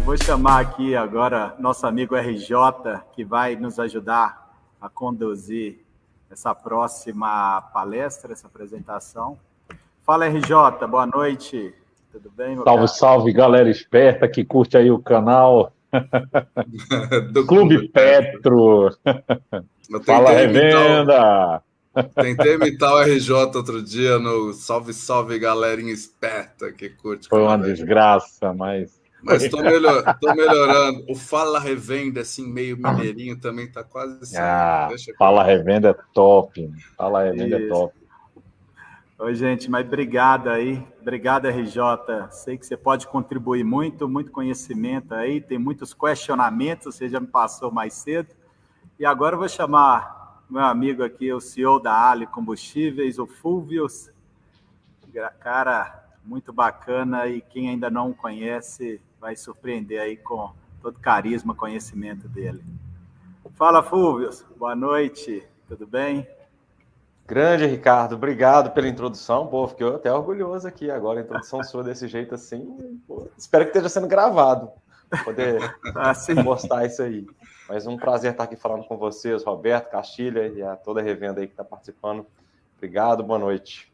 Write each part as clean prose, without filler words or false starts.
vou chamar aqui agora nosso amigo RJ, que vai nos ajudar a conduzir essa próxima palestra, essa apresentação. Fala, RJ, boa noite. Tudo bem, meu Salve, cara? salve, galera esperta que curte aí o canal Do Clube Petro. Fala, Revenda! Tentei imitar o RJ outro dia no Salve, salve, galerinha esperta que curte. Foi uma desgraça, mas tô melhorando. O Fala Revenda, assim, meio mineirinho, também tá quase saindo. Fala Revenda é top. Fala Revenda é top. Oi, gente, mas obrigado aí. Obrigado, RJ. Sei que você pode contribuir muito conhecimento aí, tem muitos questionamentos, você já me passou mais cedo. E agora eu vou chamar meu amigo aqui, o CEO da Ali Combustíveis, o Fulvius. Cara, muito bacana, e quem ainda não o conhece vai surpreender aí com todo o carisma, conhecimento dele. Fala, Fulvius. Boa noite. Tudo bem? Grande, Ricardo, obrigado pela introdução. Pô, fiquei até orgulhoso aqui agora, a introdução sua desse jeito assim. Pô, espero que esteja sendo gravado, para poder postar isso aí. Mas um prazer estar aqui falando com vocês, Roberto, Castilha e a toda a revenda aí que está participando. Obrigado, boa noite.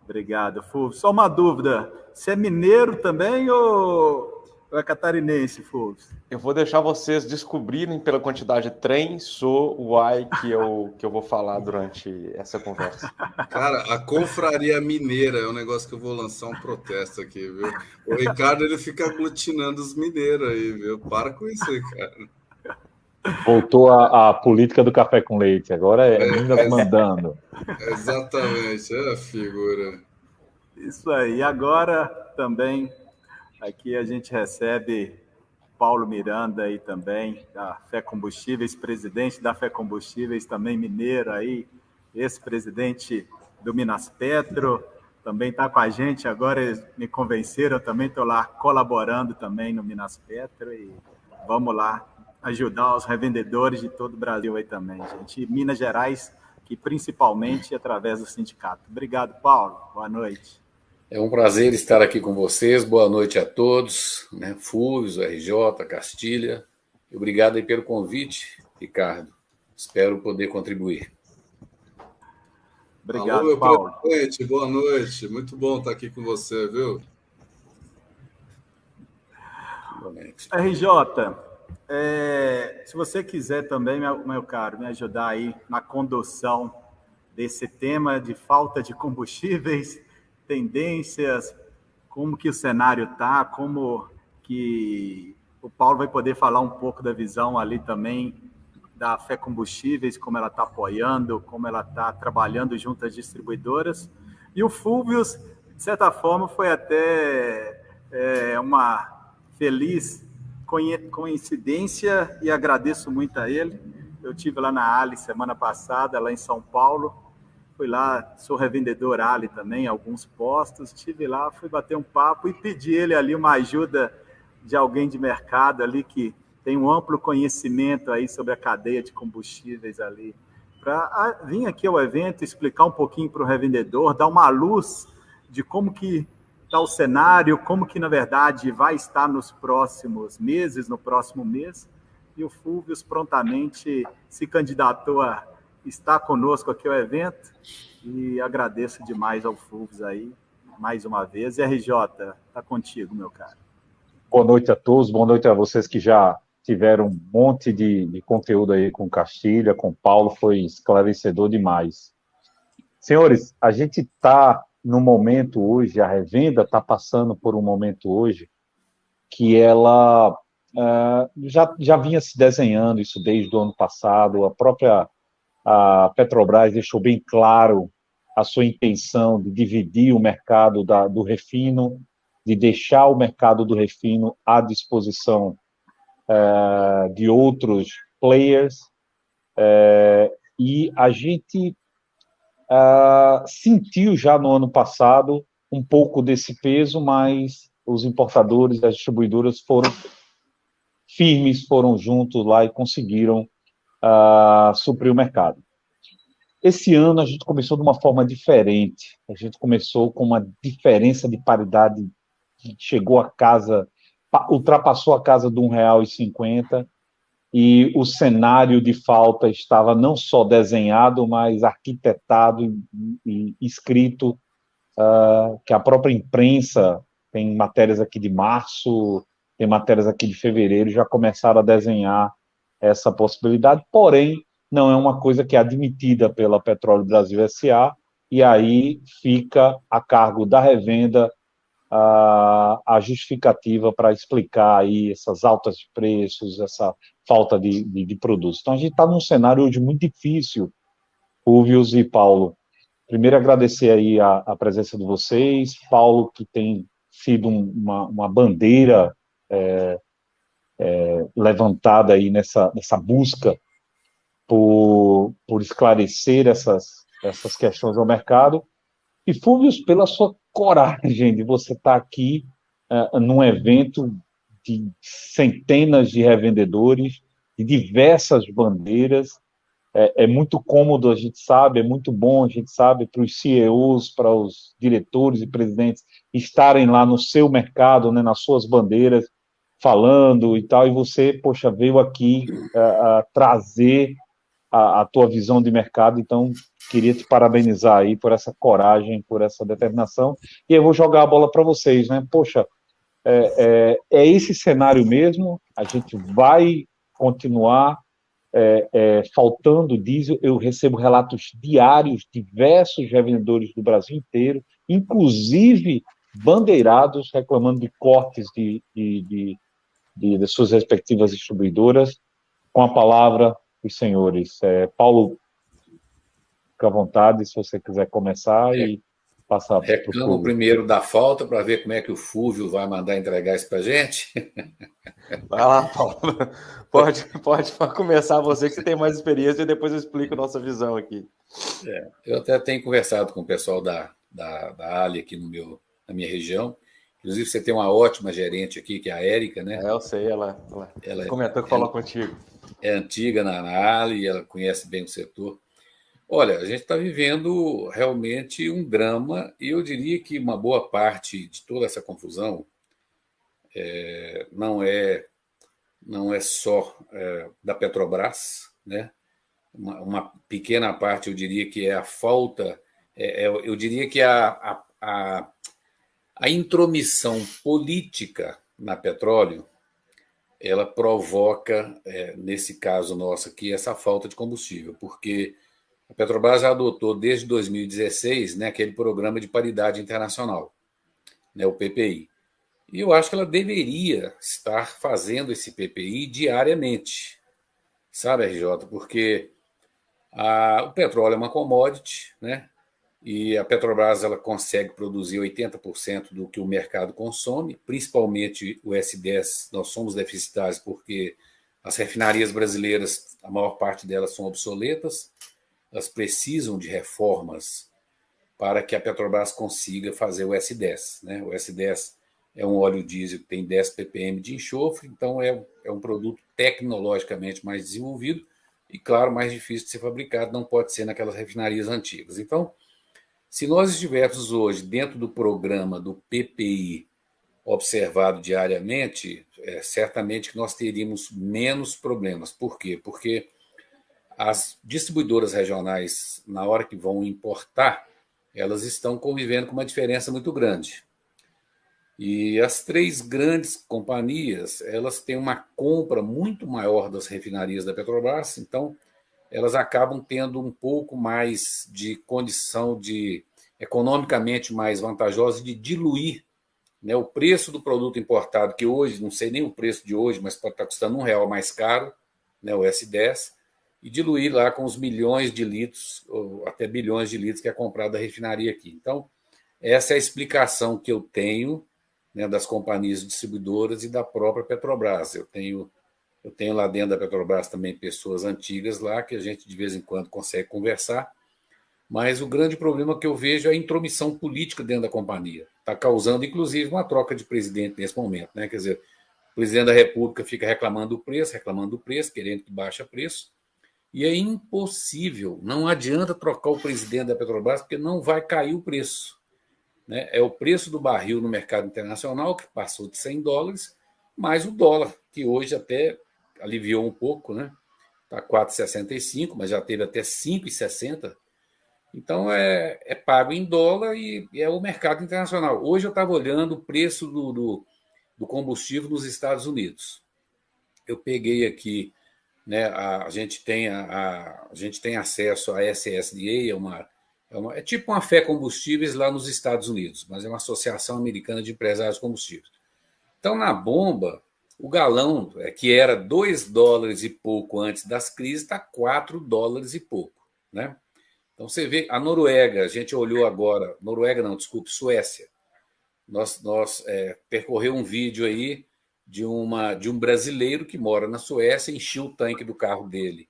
Obrigado, Fulvio. Só uma dúvida, você é mineiro também ou é catarinense, Fulvio? Eu vou deixar vocês descobrirem pela quantidade de trem, sou, uai, que eu vou falar durante essa conversa. Cara, a confraria mineira é um negócio que eu vou lançar um protesto aqui, viu? O Ricardo, ele fica aglutinando os mineiros aí, viu? Para com isso aí, cara. Voltou a política do café com leite, agora é Minas mandando. Exatamente, é a figura. Isso aí, agora também... Aqui a gente recebe Paulo Miranda aí também, da Fé Combustíveis, presidente da Fé Combustíveis, também mineiro aí, ex-presidente do Minas Petro, também está com a gente, agora eles me convenceram, eu também estou lá colaborando também no Minas Petro e vamos lá ajudar os revendedores de todo o Brasil aí também, gente, e Minas Gerais, que principalmente através do sindicato. Obrigado, Paulo, boa noite. É um prazer estar aqui com vocês. Boa noite a todos, né? Fulvius, RJ, Castilha. Obrigado aí pelo convite, Ricardo. Espero poder contribuir. Obrigado, alô, meu Paulo. Presidente, boa noite. Muito bom estar aqui com você, viu? RJ, se você quiser também, meu caro, me ajudar aí na condução desse tema de falta de combustíveis, tendências, como que o cenário está, como que o Paulo vai poder falar um pouco da visão ali também da Fé Combustíveis, como ela está apoiando, como ela está trabalhando junto às distribuidoras. E o Fulvius, de certa forma, foi até uma feliz coincidência e agradeço muito a ele. Eu estive lá na Ali semana passada, lá em São Paulo. Fui lá, sou revendedor Ali também, alguns postos, estive lá, fui bater um papo e pedi ele ali uma ajuda de alguém de mercado ali que tem um amplo conhecimento aí sobre a cadeia de combustíveis ali, para vir aqui ao evento, explicar um pouquinho para o revendedor, dar uma luz de como que está o cenário, como que na verdade vai estar nos próximos meses, no próximo mês, e o Fulvius prontamente se candidatou a estar conosco aqui ao evento e agradeço demais ao Fulvius aí, mais uma vez. E RJ, tá contigo, meu cara. Boa noite a todos, boa noite a vocês que já tiveram um monte de conteúdo aí com Castilha, com Paulo, foi esclarecedor demais. Senhores, a gente está no momento hoje, a revenda está passando por um momento hoje que ela já vinha se desenhando isso desde o ano passado, a Petrobras deixou bem claro a sua intenção de dividir o mercado do refino, de deixar o mercado do refino à disposição de outros players, e a gente sentiu já no ano passado um pouco desse peso, mas os importadores, as distribuidoras foram firmes, foram juntos lá e conseguiram suprir o mercado. Esse ano a gente começou de uma forma diferente, a gente começou com uma diferença de paridade que chegou a casa ultrapassou a casa de R$1,50 e o cenário de falta estava não só desenhado, mas arquitetado e escrito, que a própria imprensa, tem matérias aqui de março, tem matérias aqui de fevereiro, já começaram a desenhar essa possibilidade, porém, não é uma coisa que é admitida pela Petróleo Brasil S.A., e aí fica a cargo da revenda a justificativa para explicar aí essas altas de preços, essa falta de produtos. Então, a gente está num cenário hoje muito difícil, Fúvios e Paulo. Primeiro, agradecer aí a presença de vocês, Paulo, que tem sido uma bandeira levantada aí nessa busca por esclarecer essas questões ao mercado, e Fúvios, pela sua coragem de você estar aqui num evento de centenas de revendedores, de diversas bandeiras. É muito cômodo, a gente sabe, é muito bom, a gente sabe, para os CEOs, para os diretores e presidentes estarem lá no seu mercado, né, nas suas bandeiras, falando e tal, e você, poxa, veio aqui trazer a tua visão de mercado, então queria te parabenizar aí por essa coragem, por essa determinação, e eu vou jogar a bola para vocês, né? Poxa, é esse cenário mesmo, a gente vai continuar faltando diesel. Eu recebo relatos diários de diversos revendedores do Brasil inteiro, inclusive bandeirados reclamando de cortes de suas respectivas distribuidoras. Com a palavra, os senhores. Paulo, fica à vontade, se você quiser começar e passar para o Reclamo primeiro da falta para ver como é que o Fúvio vai mandar entregar isso para a gente. Vai lá, Paulo. Pode começar você, que você tem mais experiência, e depois eu explico a nossa visão aqui. Eu até tenho conversado com o pessoal da Ali aqui na minha região. Inclusive, você tem uma ótima gerente aqui, que é a Érica, né? Eu sei, ela comentou que falou contigo. É antiga na Ali, ela conhece bem o setor. Olha, a gente está vivendo realmente um drama, e eu diria que uma boa parte de toda essa confusão não é só da Petrobras, né? Uma pequena parte, eu diria que é a falta, eu diria que a intromissão política na petróleo, ela provoca, nesse caso nosso aqui, essa falta de combustível, porque a Petrobras já adotou desde 2016, né, aquele programa de paridade internacional, né, o PPI. E eu acho que ela deveria estar fazendo esse PPI diariamente, sabe, RJ? Porque o petróleo é uma commodity, né? E a Petrobras ela consegue produzir 80% do que o mercado consome, principalmente o S10. Nós somos deficitários porque as refinarias brasileiras, a maior parte delas são obsoletas, elas precisam de reformas para que a Petrobras consiga fazer o S10, né? O S10 é um óleo diesel que tem 10 ppm de enxofre, então é um produto tecnologicamente mais desenvolvido e, claro, mais difícil de ser fabricado, não pode ser naquelas refinarias antigas. Então, se nós estivéssemos hoje dentro do programa do PPI observado diariamente, certamente que nós teríamos menos problemas. Por quê? Porque as distribuidoras regionais, na hora que vão importar, elas estão convivendo com uma diferença muito grande. E as três grandes companhias, elas têm uma compra muito maior das refinarias da Petrobras, então elas acabam tendo um pouco mais de condição de economicamente mais vantajosa de diluir, né, o preço do produto importado, que hoje, não sei nem o preço de hoje, mas pode estar custando R$1 mais caro, né, o S10, e diluir lá com os milhões de litros, ou até bilhões de litros que é comprado da refinaria aqui. Então, essa é a explicação que eu tenho, né, das companhias distribuidoras e da própria Petrobras. Eu tenho lá dentro da Petrobras também pessoas antigas lá que a gente de vez em quando consegue conversar, mas o grande problema que eu vejo é a intromissão política dentro da companhia. Está causando, inclusive, uma troca de presidente nesse momento, né? Quer dizer, o presidente da República fica reclamando do preço, querendo que baixe o preço, e é impossível, não adianta trocar o presidente da Petrobras, porque não vai cair o preço, né? É o preço do barril no mercado internacional, que passou de $100, mais o dólar, que hoje até aliviou um pouco, né? Está 4,65, mas já teve até 5,60. Então, é pago em dólar e é o mercado internacional. Hoje eu estava olhando o preço do combustível nos Estados Unidos. Eu peguei aqui, né, a gente tem acesso à SSDA, é tipo uma Fé Combustíveis lá nos Estados Unidos, mas é uma associação americana de empresários de combustíveis. Então, na bomba, o galão, que era $2 e pouco antes das crises, está $4 e pouco, né? Então, você vê, a Noruega, a gente olhou agora, Noruega não, desculpe, Suécia. Nós percorreu um vídeo aí de um brasileiro que mora na Suécia, encheu o tanque do carro dele,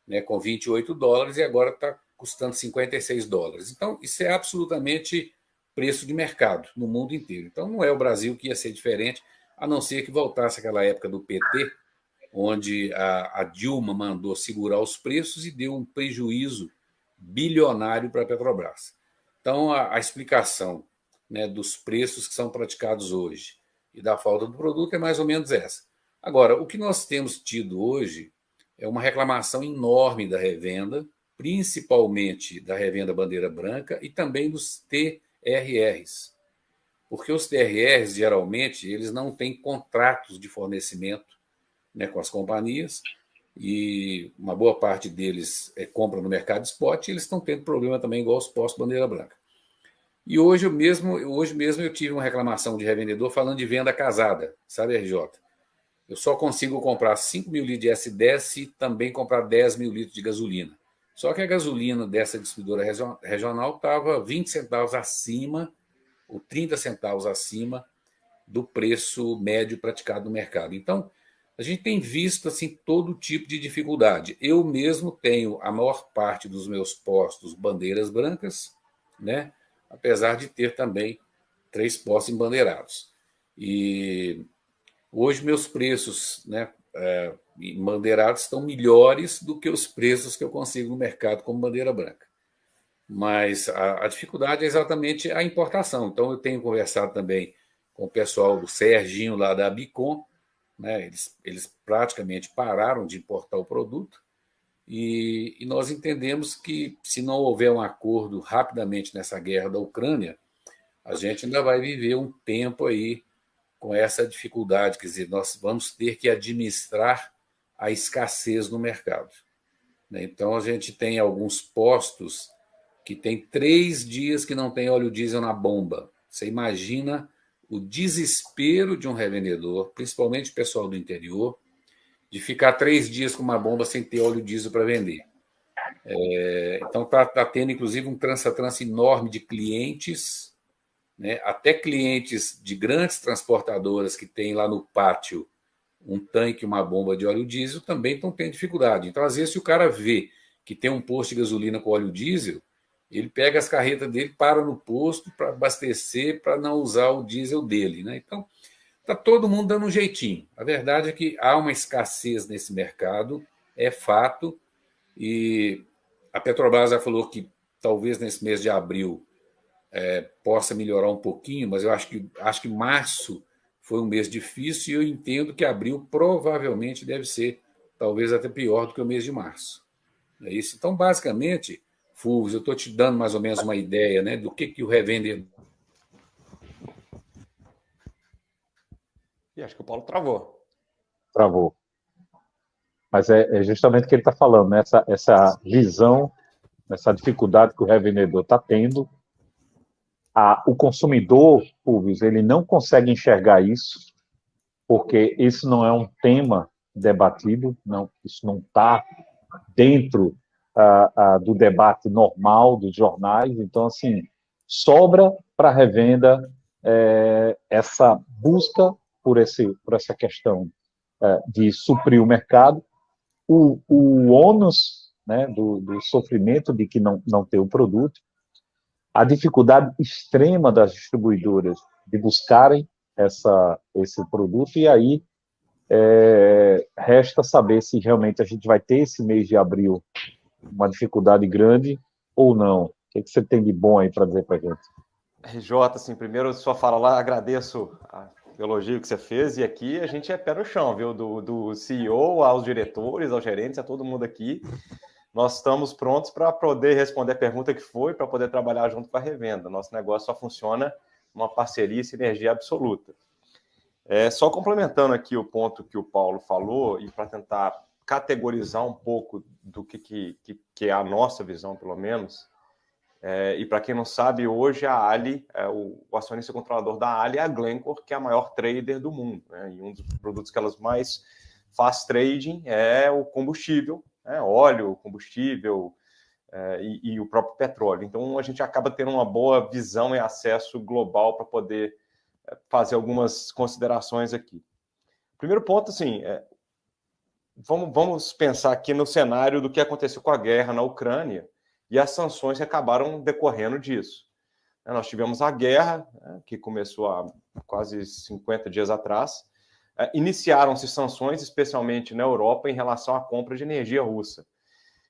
né, com $28 e agora está custando $56. Então, isso é absolutamente preço de mercado no mundo inteiro. Então, não é o Brasil que ia ser diferente, a não ser que voltasse aquela época do PT, onde a Dilma mandou segurar os preços e deu um prejuízo bilionário para a Petrobras. Então, a explicação, né, dos preços que são praticados hoje e da falta do produto é mais ou menos essa. Agora, o que nós temos tido hoje é uma reclamação enorme da revenda, principalmente da revenda bandeira branca e também dos TRRs. Porque os TRRs, geralmente, eles não têm contratos de fornecimento, né, com as companhias, e uma boa parte deles compra no mercado spot, e eles estão tendo problema também, igual os postos bandeira branca. E hoje mesmo eu tive uma reclamação de revendedor falando de venda casada, sabe, RJ? Eu só consigo comprar 5 mil litros de S10 e também comprar 10 mil litros de gasolina. Só que a gasolina dessa distribuidora regional estava 20 centavos acima, ou 30 centavos acima do preço médio praticado no mercado. Então, a gente tem visto assim todo tipo de dificuldade. Eu mesmo tenho a maior parte dos meus postos bandeiras brancas, né? Apesar de ter também 3 postos embandeirados. E hoje meus preços, né, embandeirados estão melhores do que os preços que eu consigo no mercado como bandeira branca. Mas a dificuldade é exatamente a importação. Então, eu tenho conversado também com o pessoal do Serginho, lá da Bicom, né? Eles praticamente pararam de importar o produto e nós entendemos que, se não houver um acordo rapidamente nessa guerra da Ucrânia, a gente ainda vai viver um tempo aí com essa dificuldade. Quer dizer, nós vamos ter que administrar a escassez no mercado, né? Então, a gente tem alguns postos que tem 3 dias que não tem óleo diesel na bomba. Você imagina o desespero de um revendedor, principalmente o pessoal do interior, de ficar 3 dias com uma bomba sem ter óleo diesel para vender. Então, está tendo, inclusive, um trança-trança enorme de clientes, né? Até clientes de grandes transportadoras que têm lá no pátio um tanque, uma bomba de óleo diesel, também estão tendo dificuldade. Então, às vezes, se o cara vê que tem um posto de gasolina com óleo diesel, ele pega as carretas dele, para no posto para abastecer, para não usar o diesel dele, né? Então, está todo mundo dando um jeitinho. A verdade é que há uma escassez nesse mercado, é fato, e a Petrobras já falou que talvez nesse mês de abril possa melhorar um pouquinho, mas eu acho que março foi um mês difícil e eu entendo que abril provavelmente deve ser talvez até pior do que o mês de março. É isso. Então, basicamente, Fulvio, eu estou te dando mais ou menos uma ideia, né, do que o revendedor... E acho que o Paulo travou. Travou. Mas é justamente o que ele está falando, né? Essa visão, essa dificuldade que o revendedor está tendo. O consumidor, Fulvio, ele não consegue enxergar isso, porque isso não é um tema debatido, não, isso não está dentro do debate normal dos jornais. Então, assim, sobra para a revenda essa busca por essa questão de suprir o mercado, o ônus, né, do sofrimento de que não ter o produto, a dificuldade extrema das distribuidoras de buscarem esse produto, e aí resta saber se realmente a gente vai ter esse mês de abril uma dificuldade grande ou não. O que você tem de bom aí para dizer para a gente? RJ, assim, primeiro sua fala lá, agradeço elogio que você fez, e aqui a gente é pé no chão, viu? Do CEO aos diretores, aos gerentes, a todo mundo aqui. Nós estamos prontos para poder responder a pergunta que foi, para poder trabalhar junto com a revenda. Nosso negócio só funciona uma parceria e sinergia absoluta. Só complementando aqui o ponto que o Paulo falou, e para tentar categorizar um pouco do que é a nossa visão, pelo menos, e para quem não sabe, hoje a Ali, o acionista controlador da Ali é a Glencore, que é a maior trader do mundo, né? E um dos produtos que elas mais faz trading é o combustível, óleo, combustível e o próprio petróleo. Então, a gente acaba tendo uma boa visão e acesso global para poder fazer algumas considerações aqui. Primeiro ponto, assim, vamos pensar aqui no cenário do que aconteceu com a guerra na Ucrânia e as sanções que acabaram decorrendo disso. Nós tivemos a guerra, que começou há quase 50 dias atrás. Iniciaram-se sanções, especialmente na Europa, em relação à compra de energia russa,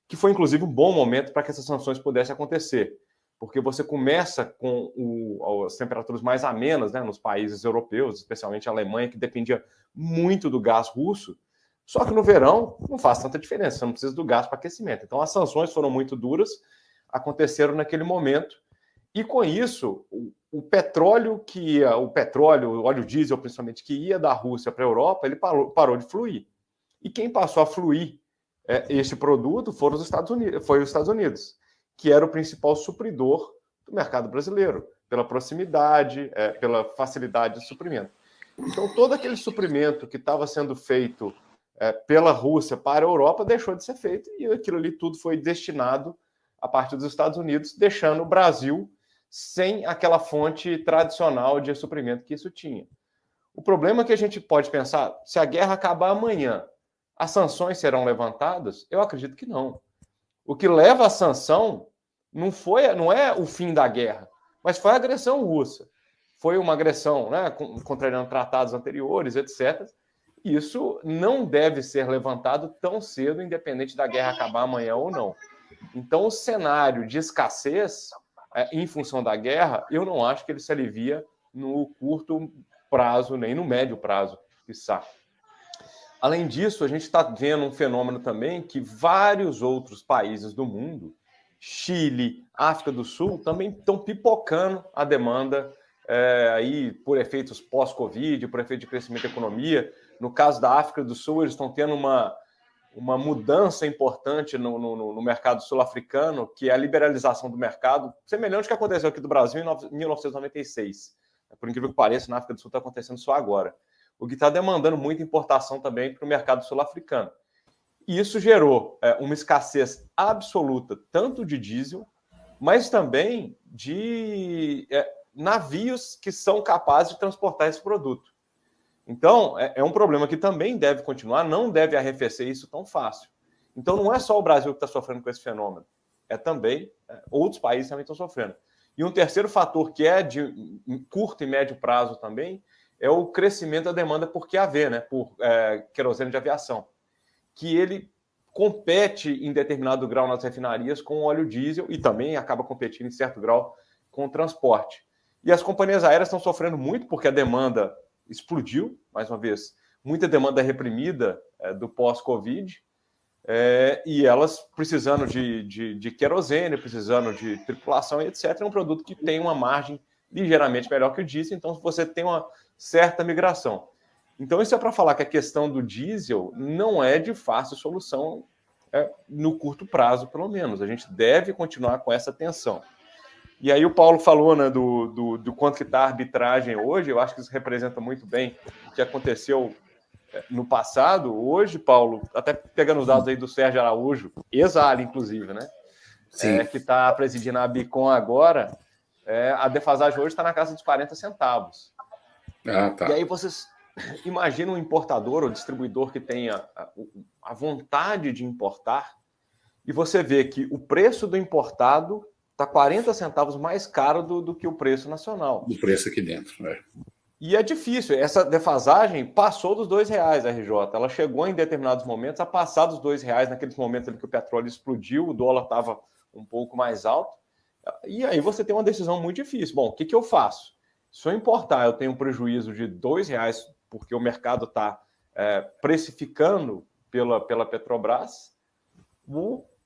que foi, inclusive, um bom momento para que essas sanções pudessem acontecer, porque você começa com as temperaturas mais amenas, né, nos países europeus, especialmente a Alemanha, que dependia muito do gás russo, só que no verão não faz tanta diferença, você não precisa do gás para aquecimento. Então, as sanções foram muito duras, aconteceram naquele momento, e com isso, o petróleo, o óleo diesel, principalmente, que ia da Rússia para a Europa, ele parou de fluir. E quem passou a fluir este produto foi os Estados Unidos, que era o principal supridor do mercado brasileiro, pela proximidade, pela facilidade de suprimento. Então, todo aquele suprimento que estava sendo feito pela Rússia para a Europa deixou de ser feito, e aquilo ali tudo foi destinado a partir dos Estados Unidos, deixando o Brasil sem aquela fonte tradicional de suprimento que isso tinha. O problema é que a gente pode pensar, se a guerra acabar amanhã, as sanções serão levantadas? Eu acredito que não. O que leva à sanção não é o fim da guerra, mas foi a agressão russa. Foi uma agressão, né, contrariando tratados anteriores, etc. E isso não deve ser levantado tão cedo, independente da guerra acabar amanhã ou não. Então, o cenário de escassez, em função da guerra, eu não acho que ele se alivia no curto prazo, nem no médio prazo, quiçá. Além disso, a gente está vendo um fenômeno também que vários outros países do mundo, Chile, África do Sul, também estão pipocando a demanda aí por efeitos pós-Covid, por efeito de crescimento da economia. No caso da África do Sul, eles estão tendo uma mudança importante no mercado sul-africano, que é a liberalização do mercado, semelhante ao que aconteceu aqui do Brasil em 1996. Por incrível que pareça, na África do Sul está acontecendo só agora. O que está demandando muita importação também para o mercado sul-africano. E isso gerou uma escassez absoluta, tanto de diesel, mas também de navios que são capazes de transportar esse produto. Então, é um problema que também deve continuar, não deve arrefecer isso tão fácil. Então, não é só o Brasil que está sofrendo com esse fenômeno, também outros países também estão sofrendo. E um terceiro fator que é de curto e médio prazo também é o crescimento da demanda por QAV, né, por querosene de aviação, que ele compete em determinado grau nas refinarias com o óleo diesel e também acaba competindo em certo grau com o transporte. E as companhias aéreas estão sofrendo muito porque a demanda explodiu, mais uma vez, muita demanda reprimida do pós-Covid, e elas precisando de querosene, precisando de tripulação, etc. É um produto que tem uma margem ligeiramente melhor que o diesel, então você tem uma certa migração. Então, isso é para falar que a questão do diesel não é de fácil solução no curto prazo, pelo menos. A gente deve continuar com essa tensão. E aí o Paulo falou, né, do quanto que está a arbitragem hoje. Eu acho que isso representa muito bem o que aconteceu no passado. Hoje, Paulo, até pegando os dados aí do Sérgio Araújo, ex-Ali, inclusive, né? Que está presidindo a Bicom agora, a defasagem hoje está na casa dos 40 centavos. Tá. E aí vocês imaginam um importador ou distribuidor que tenha a vontade de importar e você vê que o preço do importado está 40 centavos mais caro do que o preço nacional. O preço aqui dentro, E é difícil. Essa defasagem passou dos R$2, a RJ. Ela chegou em determinados momentos a passar dos R$2, naqueles momentos em que o petróleo explodiu, o dólar estava um pouco mais alto. E aí você tem uma decisão muito difícil. Bom, o que eu faço? Se eu importar, eu tenho um prejuízo de R$2, porque o mercado está precificando pela Petrobras,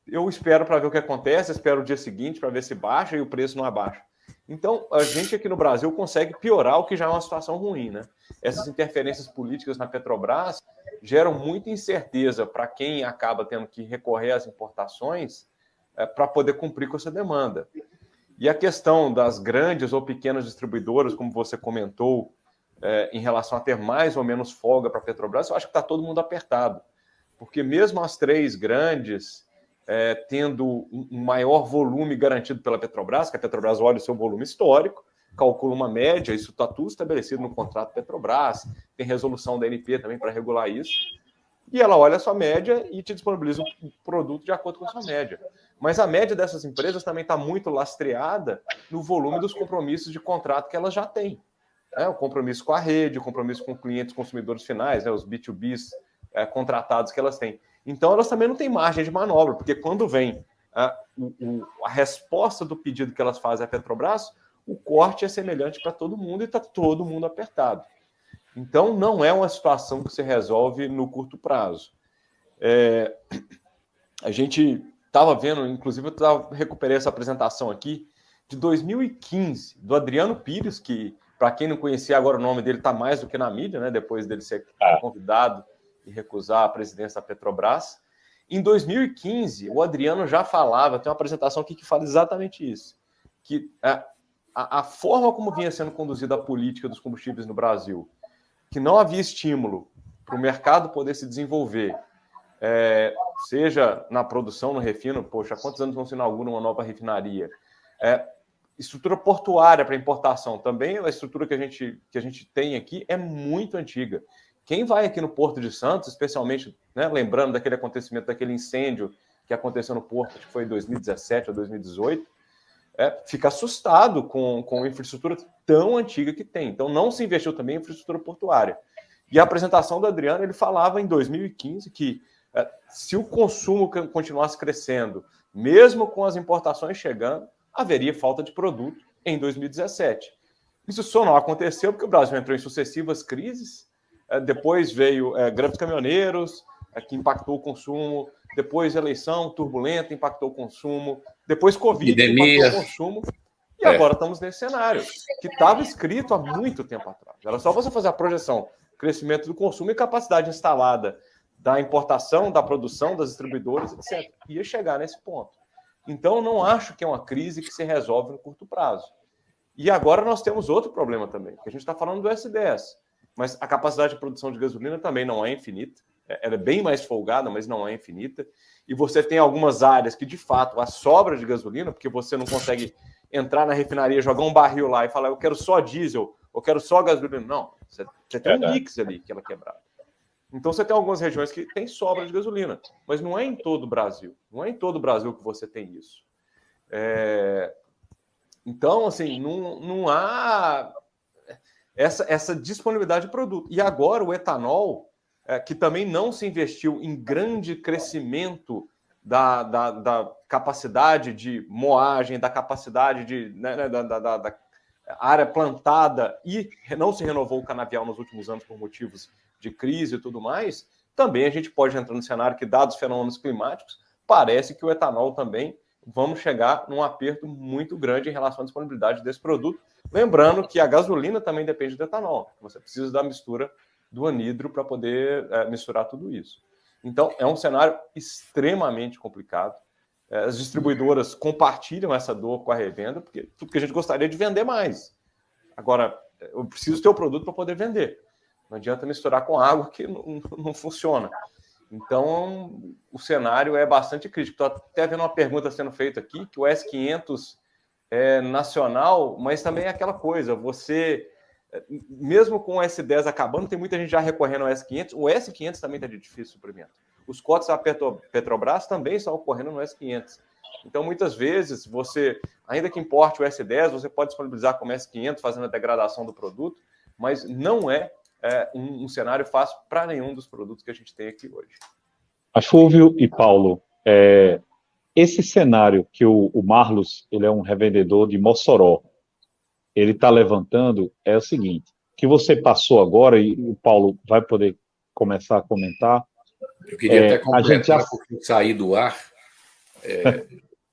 eu espero para ver o que acontece, espero o dia seguinte para ver se baixa e o preço não abaixa. Então, a gente aqui no Brasil consegue piorar o que já é uma situação ruim, né? Essas interferências políticas na Petrobras geram muita incerteza para quem acaba tendo que recorrer às importações para poder cumprir com essa demanda. E a questão das grandes ou pequenas distribuidoras, como você comentou, em relação a ter mais ou menos folga para a Petrobras, eu acho que está todo mundo apertado. Porque mesmo as 3 grandes tendo um maior volume garantido pela Petrobras, que a Petrobras olha o seu volume histórico, calcula uma média, isso está tudo estabelecido no contrato Petrobras, tem resolução da ANP também para regular isso, e ela olha a sua média e te disponibiliza um produto de acordo com a sua média. Mas a média dessas empresas também está muito lastreada no volume dos compromissos de contrato que elas já têm. O compromisso com a rede, o compromisso com clientes consumidores finais, os B2Bs contratados que elas têm. Então, elas também não têm margem de manobra, porque quando vem a resposta do pedido que elas fazem à Petrobras, o corte é semelhante para todo mundo e está todo mundo apertado. Então, não é uma situação que se resolve no curto prazo. A gente estava vendo, inclusive eu recuperei essa apresentação aqui, de 2015, do Adriano Pires, que, para quem não conhecia agora o nome dele, está mais do que na mídia, né, depois dele ser convidado e recusar a presidência da Petrobras. Em 2015, o Adriano já falava, tem uma apresentação aqui que fala exatamente isso, que a forma como vinha sendo conduzida a política dos combustíveis no Brasil, que não havia estímulo para o mercado poder se desenvolver, seja na produção, no refino, poxa, há quantos anos não se inaugura uma nova refinaria? Estrutura portuária para importação, também a estrutura que a gente tem aqui é muito antiga. Quem vai aqui no Porto de Santos, especialmente, né, lembrando daquele acontecimento, daquele incêndio que aconteceu no Porto, acho que foi em 2017 ou 2018, fica assustado com a infraestrutura tão antiga que tem. Então, não se investiu também em infraestrutura portuária. E a apresentação do Adriano, ele falava em 2015 que se o consumo continuasse crescendo, mesmo com as importações chegando, haveria falta de produto em 2017. Isso só não aconteceu porque o Brasil entrou em sucessivas crises. Depois veio greve dos caminhoneiros, que impactou o consumo. Depois eleição turbulenta, impactou o consumo. Depois Covid, epidemia, impactou o consumo. E agora estamos nesse cenário, que estava escrito há muito tempo atrás. Era só você fazer a projeção, crescimento do consumo e capacidade instalada da importação, da produção, das distribuidoras, etc. Ia chegar nesse ponto. Então, não acho que é uma crise que se resolve no curto prazo. E agora nós temos outro problema também, que a gente está falando do S10. Mas a capacidade de produção de gasolina também não é infinita. Ela é bem mais folgada, mas não é infinita. E você tem algumas áreas que, de fato, há sobra de gasolina, porque você não consegue entrar na refinaria, jogar um barril lá e falar, eu quero só diesel, eu quero só gasolina. Não, você tem um mix ali que ela é quebrada. Então, você tem algumas regiões que tem sobra de gasolina, mas não é em todo o Brasil. Não é em todo o Brasil que você tem isso. Então, assim, não há essa disponibilidade de produto. E agora o etanol, que também não se investiu em grande crescimento da capacidade de moagem, da capacidade da área plantada, e não se renovou o canavial nos últimos anos por motivos de crise e tudo mais, também a gente pode entrar no cenário que, dados os fenômenos climáticos, parece que o etanol também vamos chegar num aperto muito grande em relação à disponibilidade desse produto. Lembrando que a gasolina também depende do etanol. Você precisa da mistura do anidro para poder misturar tudo isso. Então, é um cenário extremamente complicado. As distribuidoras compartilham essa dor com a revenda, porque a gente gostaria de vender mais. Agora, eu preciso ter o produto para poder vender. Não adianta misturar com água que não funciona. Então, o cenário é bastante crítico. Estou até vendo uma pergunta sendo feita aqui, que o S500 é nacional, mas também é aquela coisa, você, mesmo com o S10 acabando, tem muita gente já recorrendo ao S500, o S500 também está de difícil suprimento. Os cortes da Petrobras também estão ocorrendo no S500. Então, muitas vezes, você, ainda que importe o S10, você pode disponibilizar como S500, fazendo a degradação do produto, mas não é um cenário fácil para nenhum dos produtos que a gente tem aqui hoje. Mas, Fúvio e Paulo, esse cenário que o Marlos, ele é um revendedor de Mossoró, ele está levantando é o seguinte, que você passou agora, e o Paulo vai poder começar a comentar. Eu queria até a gente já... completar, porque eu saí do ar.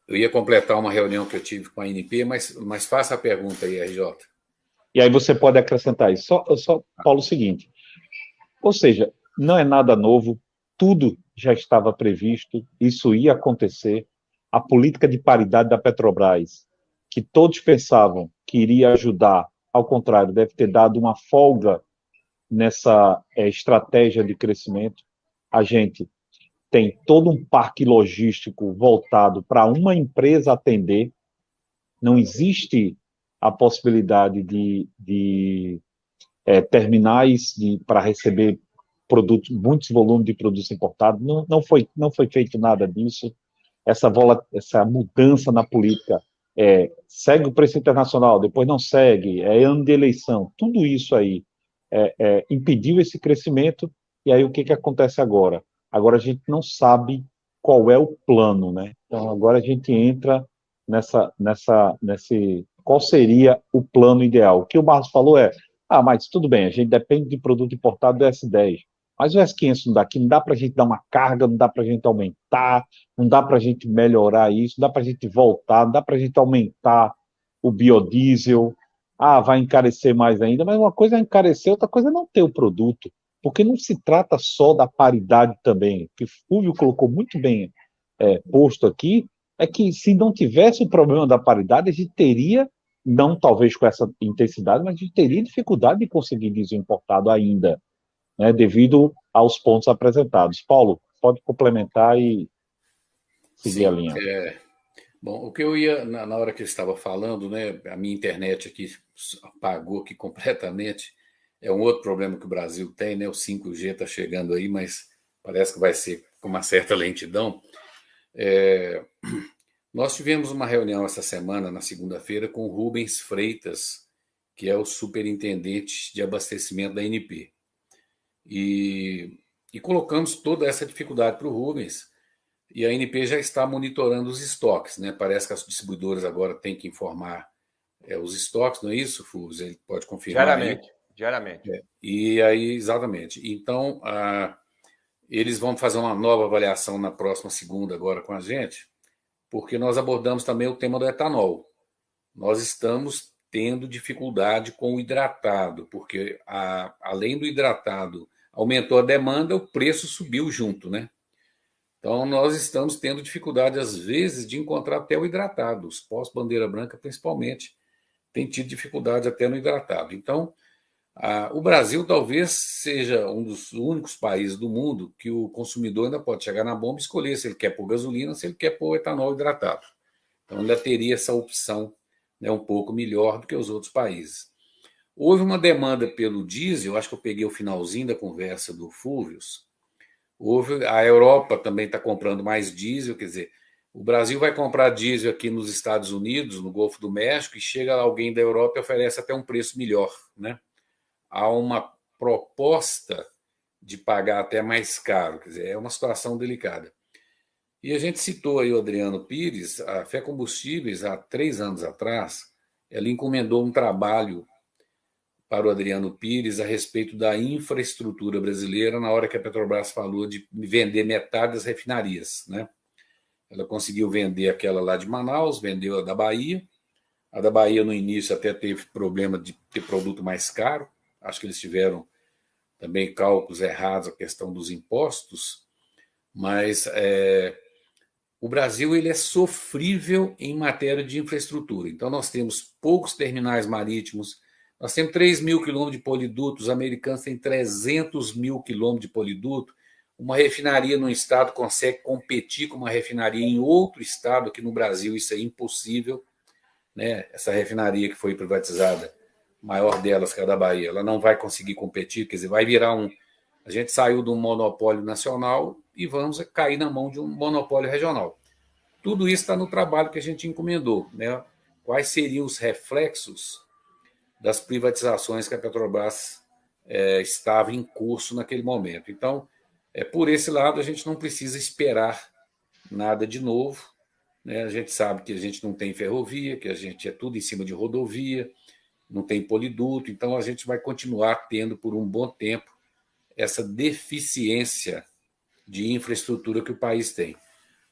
Eu ia completar uma reunião que eu tive com a ANP, mas faça a pergunta aí, RJ. E aí você pode acrescentar isso. Só Paulo, o seguinte, ou seja, não é nada novo, tudo já estava previsto, isso ia acontecer. A política de paridade da Petrobras, que todos pensavam que iria ajudar, ao contrário, deve ter dado uma folga nessa estratégia de crescimento. A gente tem todo um parque logístico voltado para uma empresa atender, não existe a possibilidade de terminais para receber produtos, muitos volumes de produtos importados, não foi feito nada disso. Essa mudança na política segue o preço internacional, depois não segue, é ano de eleição, tudo isso aí impediu esse crescimento, e aí o que acontece agora? Agora a gente não sabe qual é o plano, né? Então agora a gente entra nesse qual seria o plano ideal. O que o Marcos falou mas tudo bem, a gente depende de produto importado do S10, mas o S500 não dá aqui, não dá para a gente dar uma carga, não dá para a gente aumentar, não dá para a gente melhorar isso, não dá para a gente voltar, não dá para a gente aumentar o biodiesel. Vai encarecer mais ainda, mas uma coisa é encarecer, outra coisa é não ter o produto, porque não se trata só da paridade também, que o Fúvio colocou muito bem posto aqui, é que se não tivesse o problema da paridade, a gente teria, não talvez com essa intensidade, mas a gente teria dificuldade de conseguir diesel importado ainda, né, devido aos pontos apresentados. Paulo, pode complementar e seguir a linha. Bom, o que eu ia, na hora que eu estava falando, né, a minha internet aqui apagou aqui completamente, é um outro problema que o Brasil tem, né, o 5G está chegando aí, mas parece que vai ser com uma certa lentidão. Nós tivemos uma reunião essa semana, na segunda-feira, com o Rubens Freitas, que é o superintendente de abastecimento da ANP. E colocamos toda essa dificuldade para o Rubens, e a ANP já está monitorando os estoques, né? Parece que as distribuidoras agora têm que informar os estoques, não é isso, Fúvio? Ele pode confirmar. Diariamente. E aí, exatamente. Então, eles vão fazer uma nova avaliação na próxima segunda agora com a gente, porque nós abordamos também o tema do etanol. Nós estamos tendo dificuldade com o hidratado, porque além do hidratado aumentou a demanda, o preço subiu junto, né? Então, nós estamos tendo dificuldade, às vezes, de encontrar até o hidratado. Os pós-bandeira branca, principalmente, têm tido dificuldade até no hidratado. Então, o Brasil talvez seja um dos únicos países do mundo que o consumidor ainda pode chegar na bomba e escolher se ele quer pôr gasolina, se ele quer pôr etanol hidratado. Então, ainda teria essa opção, né, um pouco melhor do que os outros países. Houve uma demanda pelo diesel, acho que eu peguei o finalzinho da conversa do Fúvios. A Europa também está comprando mais diesel, quer dizer, o Brasil vai comprar diesel aqui nos Estados Unidos, no Golfo do México, e chega alguém da Europa e oferece até um preço melhor, né? Há uma proposta de pagar até mais caro, quer dizer, é uma situação delicada. E a gente citou aí o Adriano Pires, a Fé Combustíveis, há 3 anos atrás, ela encomendou um trabalho para o Adriano Pires a respeito da infraestrutura brasileira na hora que a Petrobras falou de vender metade das refinarias, né? Ela conseguiu vender aquela lá de Manaus, vendeu a da Bahia. A da Bahia, no início, até teve problema de ter produto mais caro. Acho que eles tiveram também cálculos errados, a questão dos impostos. Mas o Brasil ele é sofrível em matéria de infraestrutura. Então, nós temos poucos terminais marítimos, nós temos 3 mil quilômetros de poliduto, os americanos têm 300 mil quilômetros de poliduto. Uma refinaria num estado consegue competir com uma refinaria em outro estado, aqui no Brasil isso é impossível, né? Essa refinaria que foi privatizada, maior delas, que é a da Bahia, ela não vai conseguir competir, quer dizer, vai virar a gente saiu de um monopólio nacional e vamos cair na mão de um monopólio regional. Tudo isso está no trabalho que a gente encomendou, né? Quais seriam os reflexos das privatizações que a Petrobras estava em curso naquele momento. Então, por esse lado, a gente não precisa esperar nada de novo, né? A gente sabe que a gente não tem ferrovia, que a gente é tudo em cima de rodovia, não tem poliduto, então a gente vai continuar tendo por um bom tempo essa deficiência de infraestrutura que o país tem.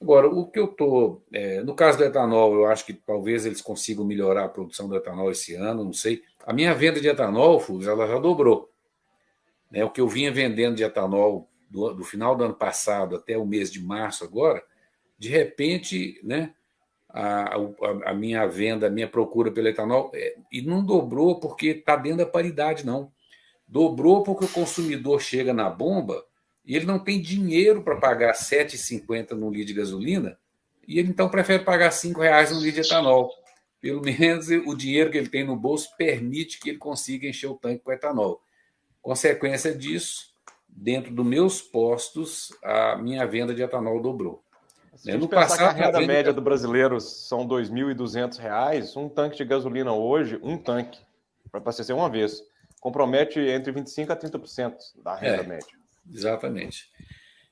Agora, o que eu estou... no caso do etanol, eu acho que talvez eles consigam melhorar a produção do etanol esse ano, não sei. A minha venda de etanol, Fulvio, ela já dobrou. Né? O que eu vinha vendendo de etanol do final do ano passado até o mês de março agora, de repente, né, a minha venda, a minha procura pelo etanol, e não dobrou porque está dentro da paridade, não. Dobrou porque o consumidor chega na bomba e ele não tem dinheiro para pagar R$ 7,50 no litro de gasolina, e ele então prefere pagar R$ 5,00 no litro de etanol. Pelo menos o dinheiro que ele tem no bolso permite que ele consiga encher o tanque com etanol. Consequência disso, dentro dos meus postos, a minha venda de etanol dobrou. Se a gente pensar que a renda média do brasileiro são R$ 2.200, um tanque de gasolina hoje, um tanque, para abastecer uma vez, compromete entre 25% a 30% da renda média. Exatamente.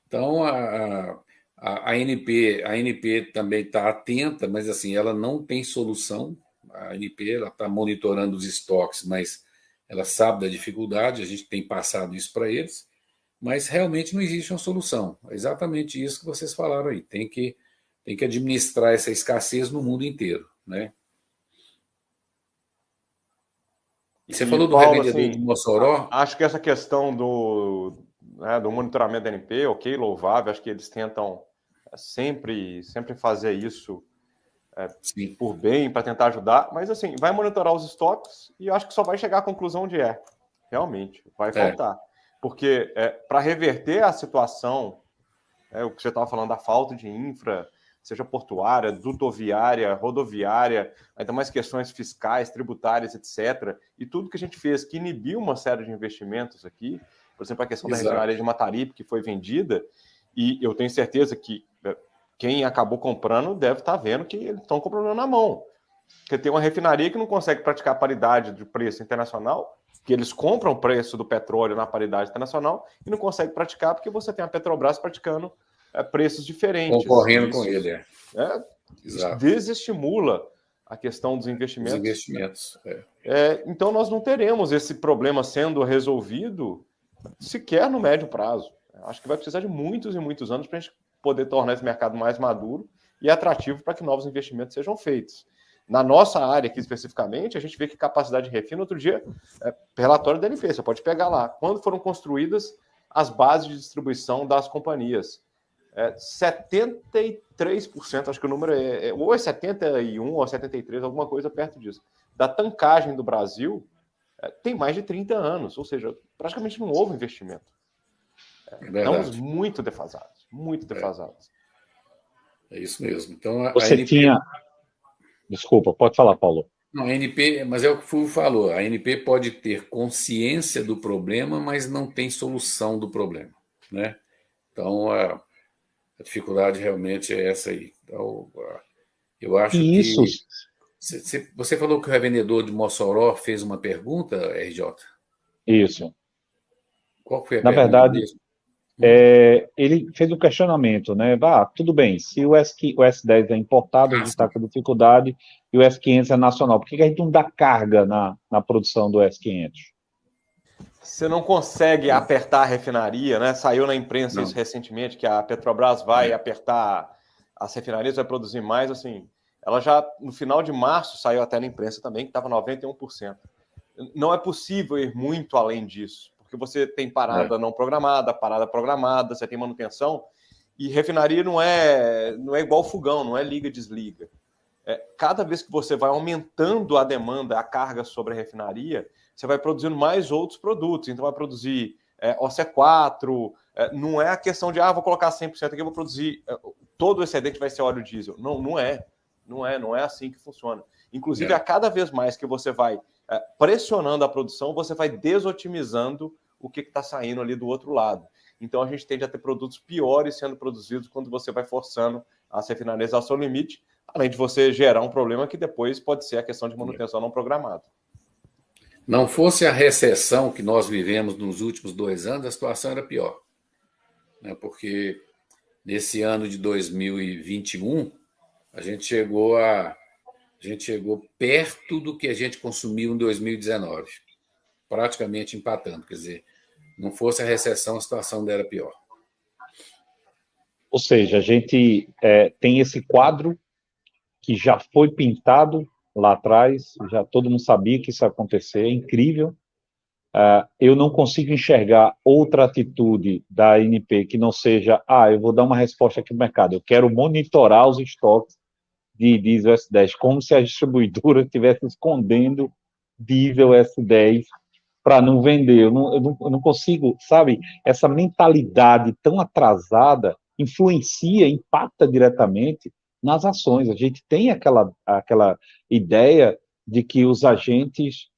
Então, a ANP também está atenta, mas assim, ela não tem solução. A ANP está monitorando os estoques, mas ela sabe da dificuldade, a gente tem passado isso para eles, mas realmente não existe uma solução. É exatamente isso que vocês falaram aí. Tem que administrar essa escassez no mundo inteiro, né? Você falou do revendedor de Mossoró. Acho que essa questão do monitoramento da ANP, ok, louvável. Acho que eles tentam sempre fazer isso por bem, para tentar ajudar. Mas, assim, vai monitorar os estoques e acho que só vai chegar à conclusão de realmente, vai faltar. Porque para reverter a situação, o que você estava falando da falta de infra, seja portuária, dutoviária, rodoviária, ainda mais questões fiscais, tributárias, etc. E tudo que a gente fez que inibiu uma série de investimentos aqui, por exemplo, a questão da refinaria de Mataripe, que foi vendida, e eu tenho certeza que quem acabou comprando deve estar vendo que eles estão comprando na mão. Porque tem uma refinaria que não consegue praticar a paridade de preço internacional, que eles compram o preço do petróleo na paridade internacional e não consegue praticar porque você tem a Petrobras praticando preços diferentes. Concorrendo com ele. Isso desestimula a questão dos investimentos. Então, nós não teremos esse problema sendo resolvido sequer no médio prazo. Acho que vai precisar de muitos e muitos anos para a gente poder tornar esse mercado mais maduro e atrativo para que novos investimentos sejam feitos. Na nossa área aqui especificamente, a gente vê que capacidade de refino, outro dia, relatório da ANP, você pode pegar lá, quando foram construídas as bases de distribuição das companhias. 73%, acho que o número ou é 71 ou 73, alguma coisa perto disso, da tancagem do Brasil tem mais de 30 anos, ou seja, praticamente não houve investimento. Estamos muito defasados, muito defasados. É isso mesmo. Então, você ANP... tinha... Desculpa, pode falar, Paulo. Não, a ANP, mas é o que o Fulvio falou, a ANP pode ter consciência do problema, mas não tem solução do problema, né? Então, a dificuldade realmente é essa aí. Então, eu acho que... Você falou que o revendedor de Mossoró fez uma pergunta, RJ? Isso. Qual foi a Na pergunta verdade, mesmo? ele fez um questionamento, né? Tudo bem, se o S10 é importado, a gente está com dificuldade, e o S500 é nacional, por que a gente não dá carga na produção do S500? Você não consegue apertar a refinaria, né? Saiu na imprensa isso recentemente, que a Petrobras vai apertar as refinarias, vai produzir mais, assim... Ela já, no final de março, saiu até na imprensa também, que estava 91%. Não é possível ir muito além disso, porque você tem parada não programada, parada programada, você tem manutenção, e refinaria não é igual fogão, não é liga e desliga. Cada vez que você vai aumentando a demanda, a carga sobre a refinaria, você vai produzindo mais outros produtos. Então, vai produzir OC4, não é a questão de, vou colocar 100% aqui, vou produzir, todo o excedente vai ser óleo diesel. Não é assim que funciona. Inclusive, a cada vez mais que você vai pressionando a produção, você vai desotimizando o que está saindo ali do outro lado. Então, a gente tende a ter produtos piores sendo produzidos quando você vai forçando as refinarias ao seu limite, além de você gerar um problema que depois pode ser a questão de manutenção não programada. Não fosse a recessão que nós vivemos nos últimos 2 anos, a situação era pior. Né? Porque nesse ano de 2021, a gente chegou a A gente chegou perto do que a gente consumiu em 2019, praticamente empatando. Quer dizer, não fosse a recessão, a situação ainda era pior. Ou seja, a gente tem esse quadro que já foi pintado lá atrás, já todo mundo sabia que isso ia acontecer, é incrível. Eu não consigo enxergar outra atitude da ANP que não seja, eu vou dar uma resposta aqui no mercado, eu quero monitorar os estoques de diesel S10, como se a distribuidora estivesse escondendo diesel S10 para não vender. Eu não consigo, sabe, essa mentalidade tão atrasada influencia, impacta diretamente nas ações. A gente tem aquela ideia de que os agentes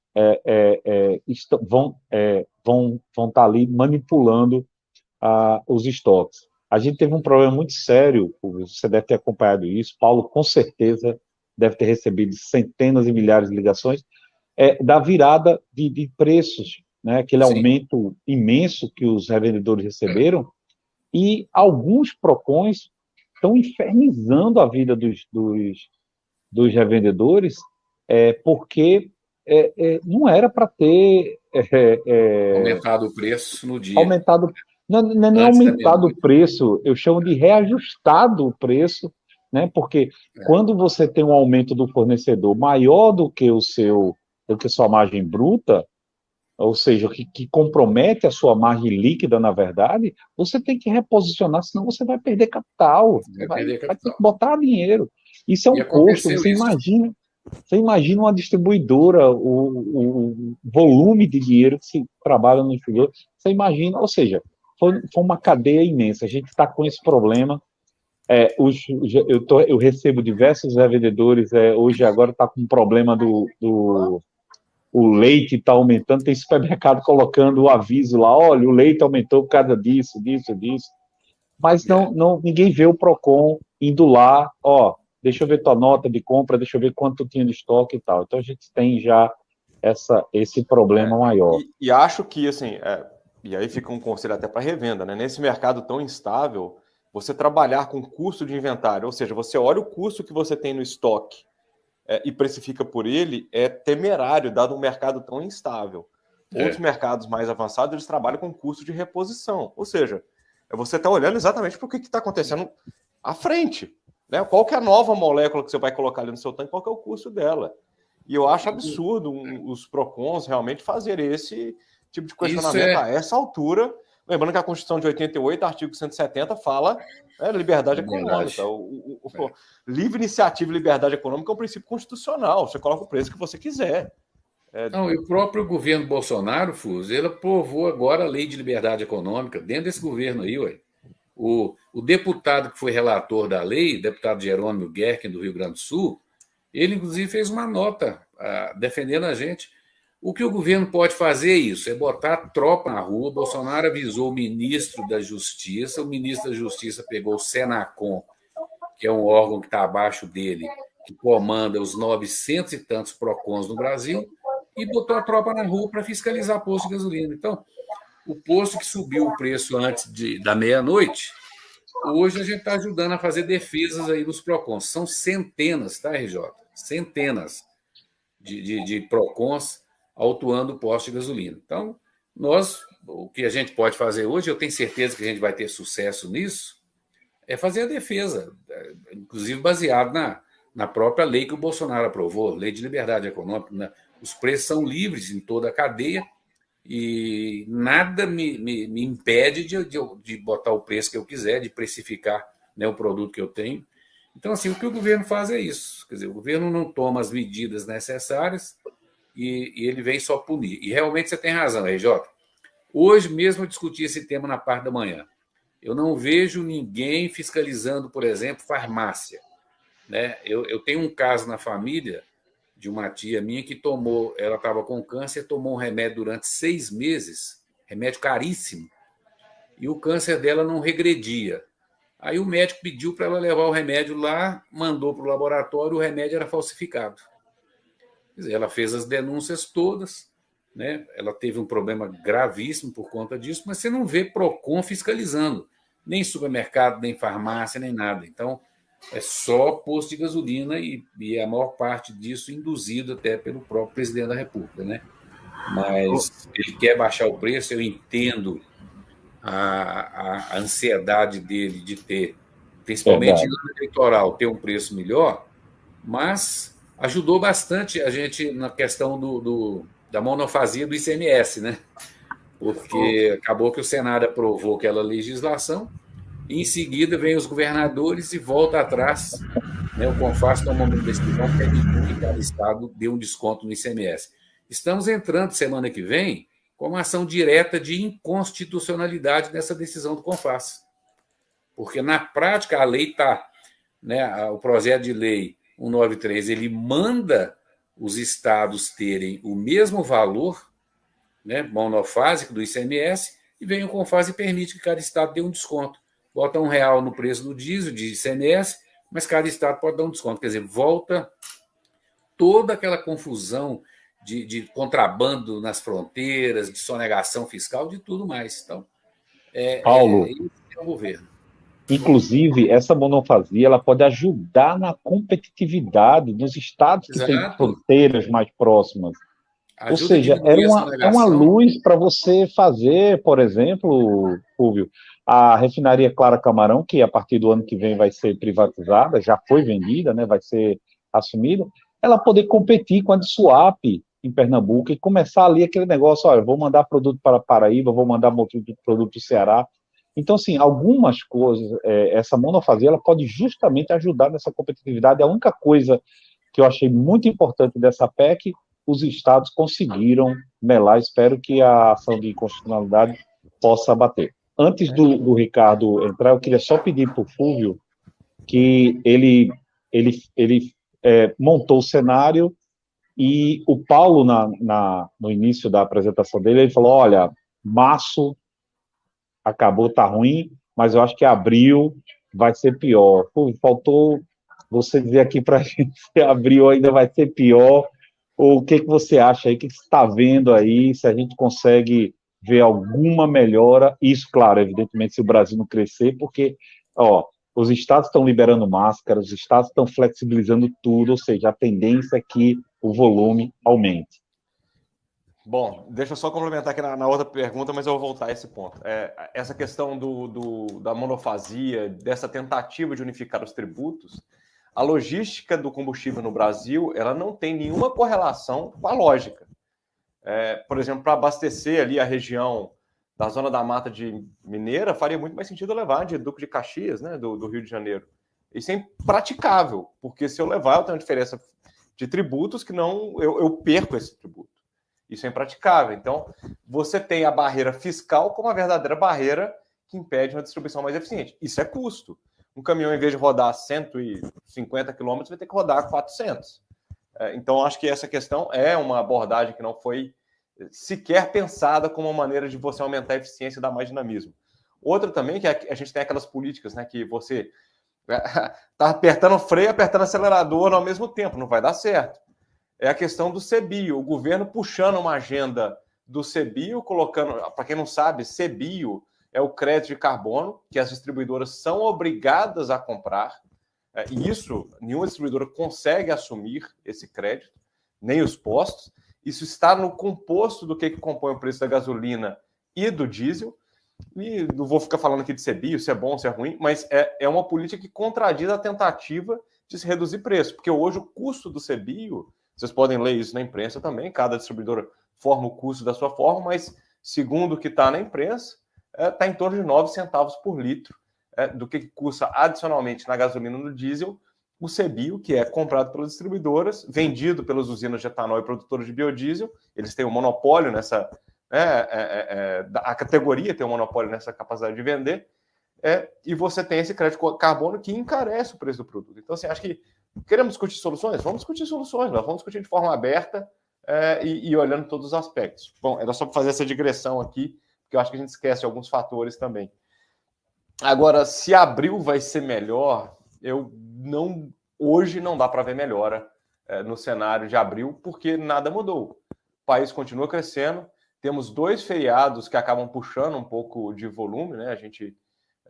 vão estar ali manipulando os estoques. A gente teve um problema muito sério, você deve ter acompanhado isso, Paulo com certeza deve ter recebido centenas e milhares de ligações, da virada de preços, né? Aquele Sim. aumento imenso que os revendedores receberam, e alguns PROCONs estão infernizando a vida dos revendedores, porque não era para ter aumentado o preço no dia. Aumentado, não é nem aumentado o preço, eu chamo de reajustado o preço, né? Porque quando você tem um aumento do fornecedor maior do que sua margem bruta, ou seja, que compromete a sua margem líquida, na verdade, você tem que reposicionar, senão você vai perder capital. Vai ter que botar dinheiro. Isso é um custo. Você imagina uma distribuidora, o volume de dinheiro que se trabalha no distribuidor. Você imagina, ou seja, foi uma cadeia imensa. A gente está com esse problema. Eu recebo diversos revendedores. Hoje, agora, está com um problema o leite está aumentando. Tem supermercado colocando o aviso lá: olha, o leite aumentou por causa disso. Mas ninguém vê o PROCON indo lá, deixa eu ver tua nota de compra, deixa eu ver quanto tu tinha de estoque e tal. Então, a gente tem já esse problema maior. E acho que, assim, e aí fica um conselho até para revenda, né? Nesse mercado tão instável, você trabalhar com custo de inventário, ou seja, você olha o custo que você tem no estoque e precifica por ele, é temerário, dado um mercado tão instável. Outros mercados mais avançados, eles trabalham com custo de reposição, ou seja, você está olhando exatamente para o que está acontecendo à frente. Né? Qual que é a nova molécula que você vai colocar ali no seu tanque, qual que é o custo dela? E eu acho absurdo os PROCONs realmente fazerem esse tipo de questionamento a essa altura. Lembrando que a Constituição de 88, artigo 170, fala liberdade econômica. Livre iniciativa e liberdade econômica é um princípio constitucional. Você coloca o preço que você quiser. Não, e o próprio governo Bolsonaro, Fuz, ele aprovou agora a lei de liberdade econômica dentro desse governo aí, ué. O deputado que foi relator da lei, deputado Jerônimo Guerquin, do Rio Grande do Sul, ele, inclusive, fez uma nota defendendo a gente. O que o governo pode fazer é botar tropa na rua. Bolsonaro avisou o ministro da Justiça, o ministro da Justiça pegou o Senacom, que é um órgão que está abaixo dele, que comanda os 900 e tantos PROCONs no Brasil, e botou a tropa na rua para fiscalizar posto de gasolina. Então, o posto que subiu o preço antes da meia-noite, hoje a gente está ajudando a fazer defesas aí nos PROCONs. São centenas, tá, RJ? Centenas de PROCONs autuando o posto de gasolina. Então, o que a gente pode fazer hoje, eu tenho certeza que a gente vai ter sucesso nisso, é fazer a defesa, inclusive baseado na própria lei que o Bolsonaro aprovou, Lei de Liberdade Econômica, né? Os preços são livres em toda a cadeia e nada me impede de botar o preço que eu quiser, de precificar, né, o produto que eu tenho. Então, assim, o que o governo faz é isso. Quer dizer, o governo não toma as medidas necessárias e ele vem só punir. E realmente você tem razão, RJ. Hoje mesmo eu discuti esse tema na parte da manhã. Eu não vejo ninguém fiscalizando, por exemplo, farmácia. Né? Eu tenho um caso na família de uma tia minha que ela estava com câncer, tomou um remédio durante 6 meses, remédio caríssimo, e o câncer dela não regredia. Aí o médico pediu para ela levar o remédio lá, mandou para o laboratório, o remédio era falsificado. Quer dizer, ela fez as denúncias todas, né? Ela teve um problema gravíssimo por conta disso, mas você não vê PROCON fiscalizando, nem supermercado, nem farmácia, nem nada. Então, é só posto de gasolina e a maior parte disso induzido até pelo próprio presidente da República, né? Mas ele quer baixar o preço, eu entendo a ansiedade dele de ter, principalmente no ano eleitoral, ter um preço melhor, mas ajudou bastante a gente na questão da monofasia do ICMS, né? Porque acabou que o Senado aprovou aquela legislação, e em seguida vem os governadores e volta atrás, né? O CONFAS toma uma decisão permitindo que cada estado dê um desconto no ICMS. Estamos entrando semana que vem com uma ação direta de inconstitucionalidade dessa decisão do CONFAS. Porque, na prática, a lei está, né, o projeto de lei 193, ele manda os estados terem o mesmo valor, né, monofásico do ICMS, e vem o CONFAS e permite que cada estado dê um desconto. Bota R$1 no preço do diesel, de ICMS, mas cada estado pode dar um desconto. Quer dizer, volta toda aquela confusão de contrabando nas fronteiras, de sonegação fiscal, de tudo mais. Então, Paulo, esse é o governo. Inclusive, essa monofasia ela pode ajudar na competitividade dos estados que têm fronteiras mais próximas. Ou seja, é uma luz para você fazer, por exemplo, Fúvio, a refinaria Clara Camarão, que a partir do ano que vem vai ser privatizada, já foi vendida, né, vai ser assumida, ela poder competir com a de Suape em Pernambuco e começar ali aquele negócio, olha, vou mandar produto para Paraíba, vou mandar produto para o Ceará. Então, assim, algumas coisas, essa monofasia, ela pode justamente ajudar nessa competitividade. A única coisa que eu achei muito importante dessa PEC, os estados conseguiram melar. Espero que a ação de inconstitucionalidade possa bater. Antes do Ricardo entrar, eu queria só pedir para o Fúvio que ele montou o cenário e o Paulo, no início da apresentação dele, ele falou, olha, março acabou, tá ruim, mas eu acho que abril vai ser pior. Pô, faltou você dizer aqui para a gente se abril ainda vai ser pior, ou o que você acha aí, o que você está vendo aí, se a gente consegue ver alguma melhora, isso, claro, evidentemente, se o Brasil não crescer, porque, os estados estão liberando máscaras, os estados estão flexibilizando tudo, ou seja, a tendência é que o volume aumente. Bom, deixa eu só complementar aqui na outra pergunta, mas eu vou voltar a esse ponto. Essa questão da monofasia, dessa tentativa de unificar os tributos, a logística do combustível no Brasil, ela não tem nenhuma correlação com a lógica. Por exemplo, para abastecer ali a região da Zona da Mata de Mineira, faria muito mais sentido levar de Duque de Caxias, né, do Rio de Janeiro. Isso é impraticável, porque se eu levar, eu tenho uma diferença de tributos que eu perco esse tributo. Isso é impraticável. Então, você tem a barreira fiscal como a verdadeira barreira que impede uma distribuição mais eficiente. Isso é custo. Um caminhão, em vez de rodar 150 quilômetros, vai ter que rodar 400. Então, acho que essa questão é uma abordagem que não foi sequer pensada como uma maneira de você aumentar a eficiência e dar mais dinamismo. Outra também, que a gente tem aquelas políticas, né, que você está apertando o freio, apertando o acelerador ao mesmo tempo, não vai dar certo. É a questão do CBIO, o governo puxando uma agenda do CBIO, colocando, para quem não sabe, CBIO é o crédito de carbono, que as distribuidoras são obrigadas a comprar, e isso, nenhuma distribuidora consegue assumir esse crédito, nem os postos. Isso está no composto do que compõe o preço da gasolina e do diesel, e não vou ficar falando aqui de CBIO, se é bom, se é ruim, mas é uma política que contradiz a tentativa de se reduzir preço, porque hoje o custo do CBIO, vocês podem ler isso na imprensa também, cada distribuidora forma o custo da sua forma, mas segundo o que está na imprensa, está em torno de 9 centavos por litro do que custa adicionalmente na gasolina e no diesel o CBIO, que é comprado pelas distribuidoras, vendido pelas usinas de etanol e produtores de biodiesel. Eles têm um monopólio nessa... a categoria tem um monopólio nessa capacidade de vender, e você tem esse crédito de carbono que encarece o preço do produto. Então, assim, acho que queremos discutir soluções? Vamos discutir soluções, nós vamos discutir de forma aberta e olhando todos os aspectos. Bom, era só para fazer essa digressão aqui, porque eu acho que a gente esquece alguns fatores também. Agora, se abril vai ser melhor, hoje não dá para ver melhora no cenário de abril, porque nada mudou. O país continua crescendo, temos 2 feriados que acabam puxando um pouco de volume, né? A gente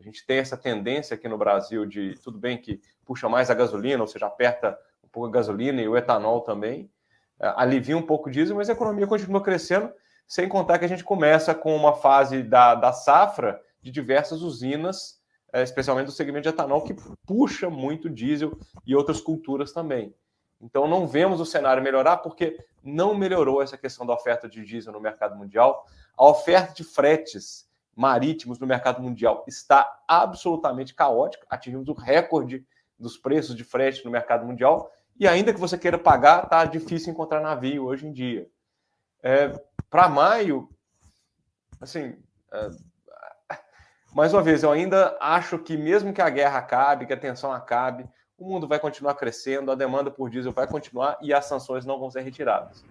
A gente tem essa tendência aqui no Brasil de, tudo bem que puxa mais a gasolina, ou seja, aperta um pouco a gasolina e o etanol também, alivia um pouco o diesel, mas a economia continua crescendo, sem contar que a gente começa com uma fase da safra de diversas usinas, especialmente do segmento de etanol, que puxa muito diesel e outras culturas também. Então, não vemos o cenário melhorar porque não melhorou essa questão da oferta de diesel no mercado mundial. A oferta de fretes marítimos no mercado mundial está absolutamente caótica. Atingimos o recorde dos preços de frete no mercado mundial. E ainda que você queira pagar, está difícil encontrar navio hoje em dia. Para maio, assim, mais uma vez, eu ainda acho que mesmo que a guerra acabe, que a tensão acabe, o mundo vai continuar crescendo, a demanda por diesel vai continuar e as sanções não vão ser retiradas.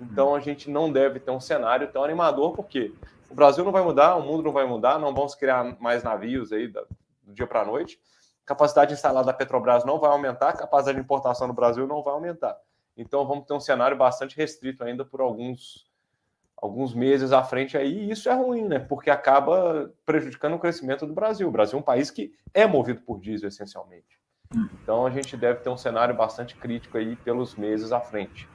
Então, a gente não deve ter um cenário tão animador, porque o Brasil não vai mudar, o mundo não vai mudar, não vamos criar mais navios aí do dia para a noite, a capacidade instalada da Petrobras não vai aumentar, a capacidade de importação no Brasil não vai aumentar. Então, vamos ter um cenário bastante restrito ainda por alguns meses à frente aí, e isso é ruim, né? Porque acaba prejudicando o crescimento do Brasil. O Brasil é um país que é movido por diesel, essencialmente. Então, a gente deve ter um cenário bastante crítico aí pelos meses à frente.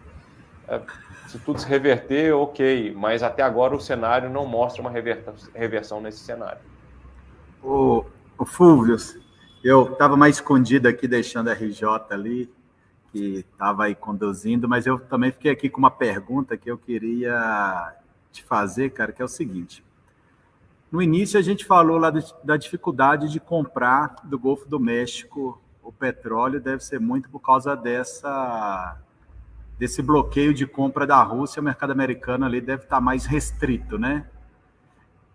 Se tudo se reverter, ok, mas até agora o cenário não mostra uma reversão nesse cenário. O Fulvio, eu estava mais escondido aqui, deixando a RJ ali, que estava aí conduzindo, mas eu também fiquei aqui com uma pergunta que eu queria te fazer, cara, que é o seguinte. No início a gente falou lá da dificuldade de comprar do Golfo do México o petróleo, deve ser muito por causa desse bloqueio de compra da Rússia, o mercado americano ali deve estar mais restrito, né?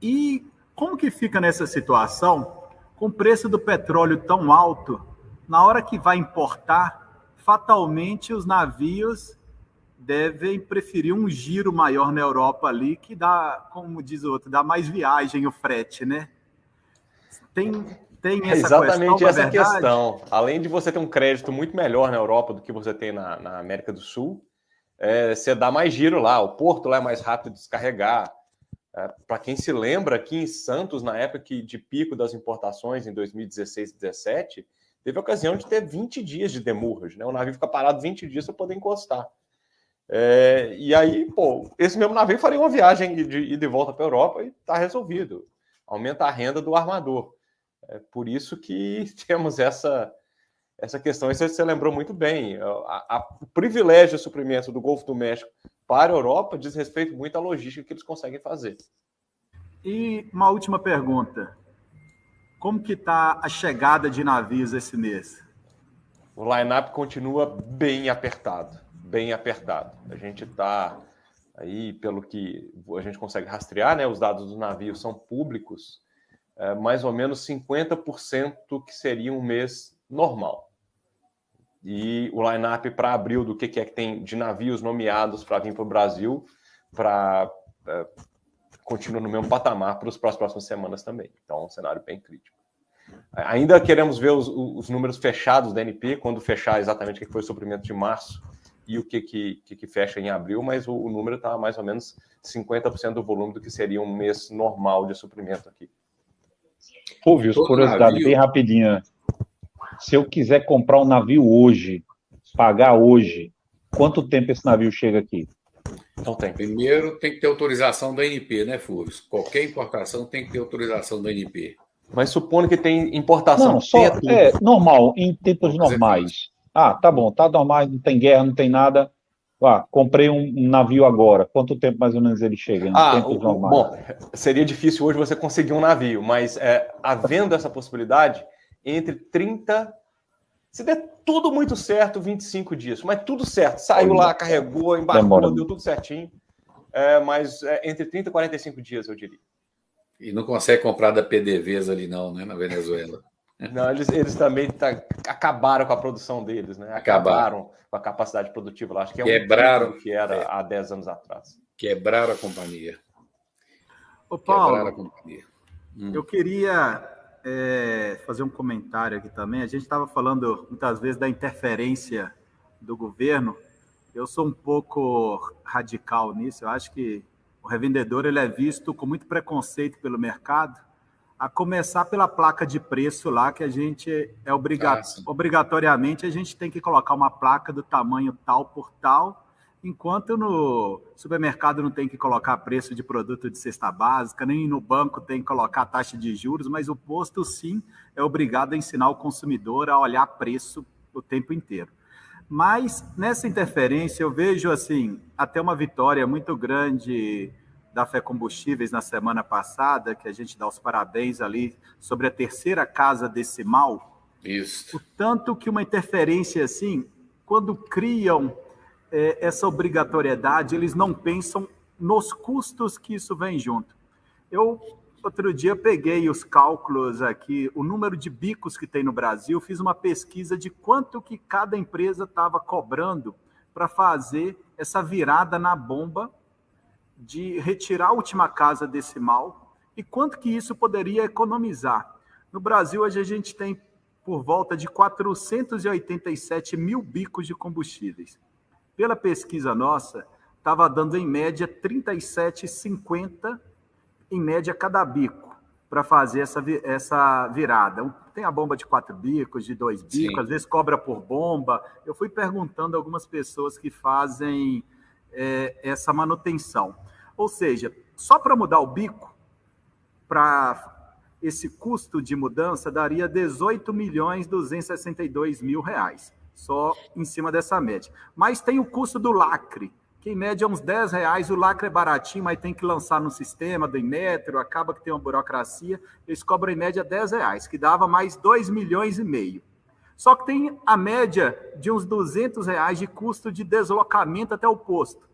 E como que fica nessa situação, com o preço do petróleo tão alto, na hora que vai importar, fatalmente os navios devem preferir um giro maior na Europa ali, que dá, como diz o outro, dá mais viagem o frete, né? Tem essa exatamente questão, essa questão. Além de você ter um crédito muito melhor na Europa do que você tem na América do Sul, você dá mais giro lá, o porto lá é mais rápido de descarregar. Para quem se lembra, aqui em Santos, na época de pico das importações, em 2016 e 2017, teve a ocasião de ter 20 dias de demurrage, né? O navio fica parado 20 dias para poder encostar. E aí, esse mesmo navio faria uma viagem de ida e volta para a Europa e está resolvido. Aumenta a renda do armador. É por isso que temos essa questão. Isso você lembrou muito bem. O privilégio de suprimento do Golfo do México para a Europa diz respeito muito à logística que eles conseguem fazer. E uma última pergunta. Como que está a chegada de navios esse mês? O line-up continua bem apertado, bem apertado. A gente está aí, pelo que a gente consegue rastrear, né, os dados dos navios são públicos, mais ou menos 50% que seria um mês normal. E o line-up para abril do que tem de navios nomeados para vir para o Brasil, continua no mesmo patamar para as próximas semanas também. Então, é um cenário bem crítico. Ainda queremos ver os números fechados da ANP, quando fechar exatamente o que foi o suprimento de março e o que fecha em abril, mas o número está mais ou menos 50% do volume do que seria um mês normal de suprimento aqui. Fulvio, curiosidade bem rapidinha. Se eu quiser comprar um navio hoje, pagar hoje, quanto tempo esse navio chega aqui? Não tem. Primeiro tem que ter autorização da ANP, né, Fulvio? Qualquer importação tem que ter autorização da ANP. Mas supondo que tem importação. Não, só normal, em tempos normais. Tá bom, tá normal, não tem guerra, não tem nada. Comprei um navio agora. Quanto tempo mais ou menos ele chega? Em tempos normais? Bom, seria difícil hoje você conseguir um navio, mas havendo essa possibilidade, entre 30, se der tudo muito certo, 25 dias. Mas tudo certo, saiu lá, carregou, embarcou, deu tudo certinho. Mas entre 30 e 45 dias, eu diria. E não consegue comprar da PDVSA ali não, né, na Venezuela. Não, eles também acabaram com a produção deles, né? Acabaram com a capacidade produtiva lá. Acho que quebraram que era há 10 anos atrás. Quebraram a companhia. Ô, Paulo, eu queria fazer um comentário aqui também. A gente estava falando muitas vezes da interferência do governo. Eu sou um pouco radical nisso. Eu acho que o revendedor ele é visto com muito preconceito pelo mercado. A começar pela placa de preço lá, que a gente obrigatoriamente a gente tem que colocar uma placa do tamanho tal por tal, enquanto no supermercado não tem que colocar preço de produto de cesta básica, nem no banco tem que colocar taxa de juros, mas o posto sim é obrigado a ensinar o consumidor a olhar preço o tempo inteiro. Mas nessa interferência eu vejo assim até uma vitória muito grande da Fé Combustíveis na semana passada, que a gente dá os parabéns ali sobre a terceira casa decimal. Isso. O tanto que uma interferência assim, quando criam essa obrigatoriedade, eles não pensam nos custos que isso vem junto. Eu, outro dia, peguei os cálculos aqui, o número de bicos que tem no Brasil, fiz uma pesquisa de quanto que cada empresa estava cobrando para fazer essa virada na bomba de retirar a última casa decimal e quanto que isso poderia economizar. No Brasil, hoje a gente tem por volta de 487 mil bicos de combustíveis. Pela pesquisa nossa, estava dando em média 37,50 em média cada bico para fazer essa virada. Tem a bomba de 4 bicos, de 2 bicos, sim, às vezes cobra por bomba. Eu fui perguntando a algumas pessoas que fazem essa manutenção. Ou seja, só para mudar o bico, para esse custo de mudança, daria R$18.262.000, só em cima dessa média. Mas tem o custo do lacre, que em média é uns R$10, o lacre é baratinho, mas tem que lançar no sistema do Inmetro, acaba que tem uma burocracia, eles cobram em média R$10, que dava mais R$2,5 milhões. Só que tem a média de uns R$200 de custo de deslocamento até o posto,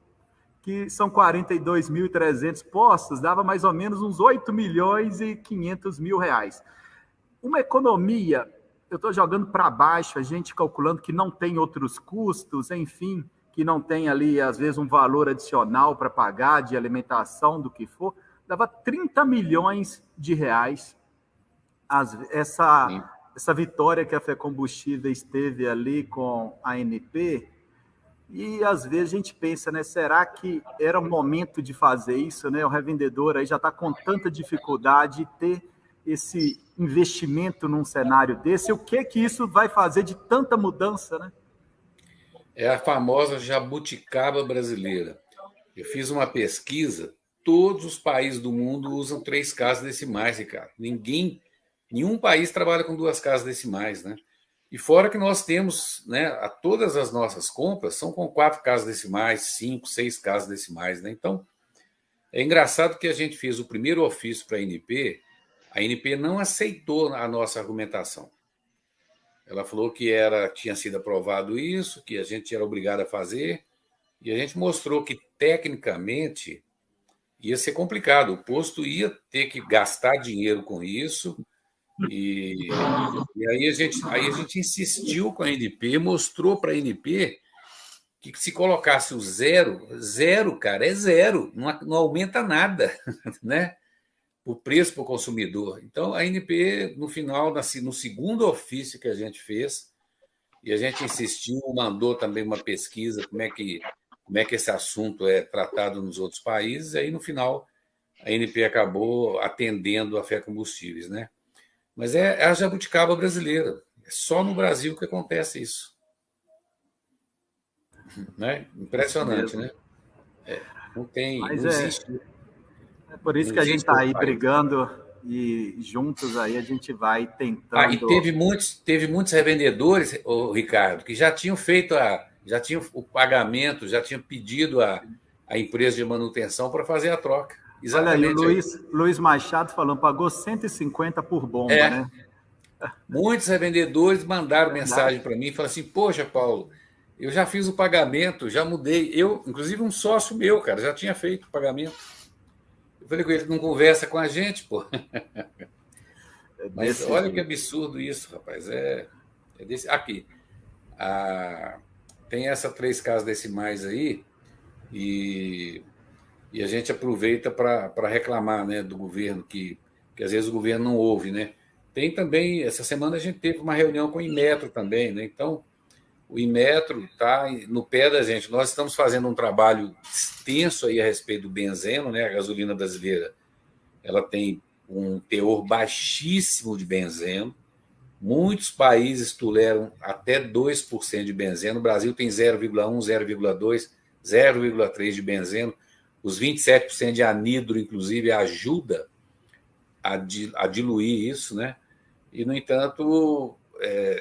que são 42.300 postos, dava mais ou menos uns R$8.500.000. Uma economia, eu estou jogando para baixo, a gente calculando que não tem outros custos, enfim, que não tem ali, às vezes, um valor adicional para pagar de alimentação, do que for, dava R$30 milhões. Essa vitória que a Fé Combustíveis teve ali com a ANP. E às vezes a gente pensa, né? Será que era o momento de fazer isso, né? O revendedor aí já está com tanta dificuldade de ter esse investimento num cenário desse. O que isso vai fazer de tanta mudança, né? É a famosa jabuticaba brasileira. Eu fiz uma pesquisa, todos os países do mundo usam 3 casas decimais, Ricardo. Nenhum país trabalha com 2 casas decimais, né? E fora que nós temos, né, todas as nossas compras são com 4 casas decimais, 5, 6 casas decimais, né? Então, é engraçado que a gente fez o primeiro ofício para a ANP não aceitou a nossa argumentação. Ela falou que tinha sido aprovado isso, que a gente era obrigado a fazer, e a gente mostrou que, tecnicamente, ia ser complicado. O posto ia ter que gastar dinheiro com isso. E aí a gente insistiu com a ANP, mostrou para a ANP que se colocasse o zero, cara, é zero, não aumenta nada, né? O preço para o consumidor. Então, a ANP, no final, no segundo ofício que a gente fez, e a gente insistiu, mandou também uma pesquisa, como é que esse assunto é tratado nos outros países, e aí, no final, a ANP acabou atendendo a Fé Combustíveis, né? Mas é a jabuticaba brasileira. É só no Brasil que acontece isso. Né? Impressionante, né? Não existe. É por isso que a gente está aí brigando e juntos aí a gente vai tentando. E teve muitos revendedores, Ricardo, que já tinham feito já tinham o pagamento, já tinham pedido a empresa de manutenção para fazer a troca. Exatamente. Olha aí, o Luiz Machado falando, pagou 150 por bomba, né? Muitos revendedores mandaram mensagem para mim e falaram assim: poxa, Paulo, eu já fiz o pagamento, já mudei. Eu, inclusive, um sócio meu, cara, já tinha feito o pagamento. Eu falei com ele: não conversa com a gente, pô. Mas olha que absurdo isso, rapaz. Aqui. Tem essas 3 casas decimais aí, e a gente aproveita para reclamar, né, do governo, que às vezes o governo não ouve, né? Tem também, essa semana a gente teve uma reunião com o Inmetro também, né? Então, o Inmetro está no pé da gente. Nós estamos fazendo um trabalho extenso aí a respeito do benzeno, né? A gasolina brasileira, ela tem um teor baixíssimo de benzeno. Muitos países toleram até 2% de benzeno. O Brasil tem 0,1, 0,2, 0,3 de benzeno. Os 27% de anidro, inclusive, ajuda a diluir isso, né? E, no entanto,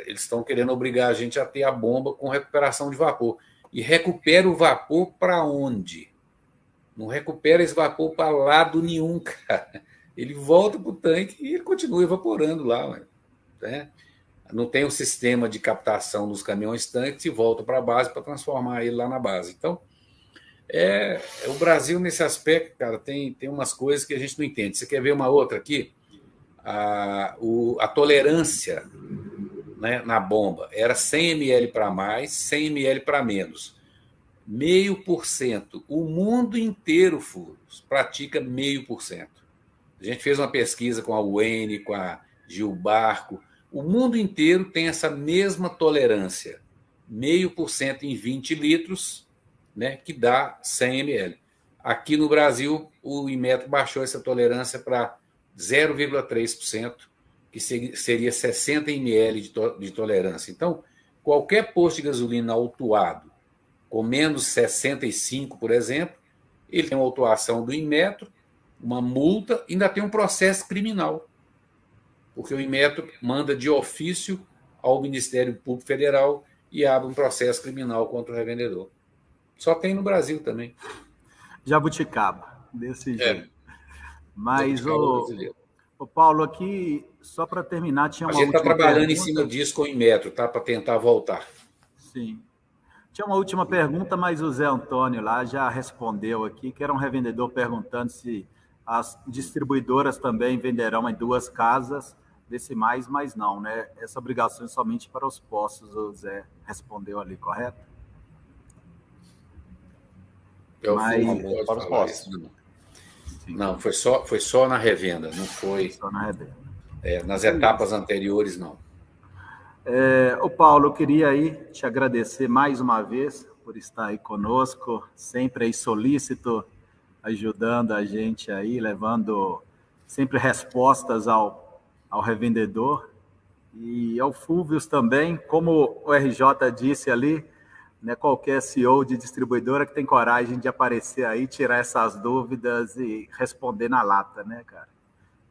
eles estão querendo obrigar a gente a ter a bomba com recuperação de vapor. E recupera o vapor para onde? Não recupera esse vapor para lado nenhum, cara. Ele volta para o tanque e ele continua evaporando lá, né? Não tem um sistema de captação nos caminhões tanques e volta para a base para transformar ele lá na base. Então, o Brasil, nesse aspecto, cara, tem umas coisas que a gente não entende. Você quer ver uma outra aqui? A tolerância, né, na bomba era 100 ml para mais, 100 ml para menos. 0,5%. O mundo inteiro, Furos, pratica 0,5%. A gente fez uma pesquisa com a UEN, com a Gilbarco. O mundo inteiro tem essa mesma tolerância. 0,5% em 20 litros, né, que dá 100 ml. Aqui no Brasil, o Inmetro baixou essa tolerância para 0,3%, que seria 60 ml de tolerância. Então, qualquer posto de gasolina autuado com menos 65, por exemplo, ele tem uma autuação do Inmetro, uma multa, e ainda tem um processo criminal, porque o Inmetro manda de ofício ao Ministério Público Federal e abre um processo criminal contra o revendedor. Só tem no Brasil também. Jabuticaba, desse jeito. Mas, o Paulo, aqui, só para terminar, tinha uma última pergunta. A gente está trabalhando em cima disso com o Inmetro, tá? Para tentar voltar. Sim. Tinha uma última pergunta, mas o Zé Antônio lá já respondeu aqui, que era um revendedor perguntando se as distribuidoras também venderão em 2 casas decimais, mas não, né? Essa obrigação é somente para os postos, o Zé respondeu ali, correto? Para os postos. Não, foi só na revenda, não foi. Só na revenda. Nas etapas anteriores, não. Ô Paulo, eu queria aí te agradecer mais uma vez por estar aí conosco, sempre aí solícito, ajudando a gente aí, levando sempre respostas ao revendedor. E ao Fúvios também, como o RJ disse ali, né, qualquer CEO de distribuidora que tem coragem de aparecer aí, tirar essas dúvidas e responder na lata, né, cara?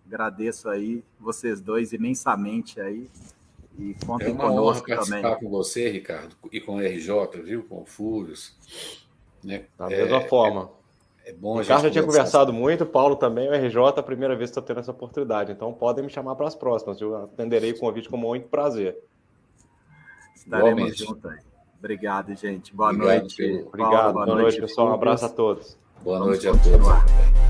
Agradeço aí vocês dois imensamente aí. E contem conosco também. É uma honra participar com você, Ricardo, e com o RJ, viu? Com o Fúrios. Né? Da mesma forma. É bom o Ricardo já tinha conversado muito, o Paulo também, o RJ, a primeira vez que estou tendo essa oportunidade. Então podem me chamar para as próximas. Eu atenderei o convite com muito prazer. Estaremos juntos aí. Obrigado, gente. Boa noite. Obrigado. Boa noite, pessoal. Um abraço a todos. Boa noite a todos.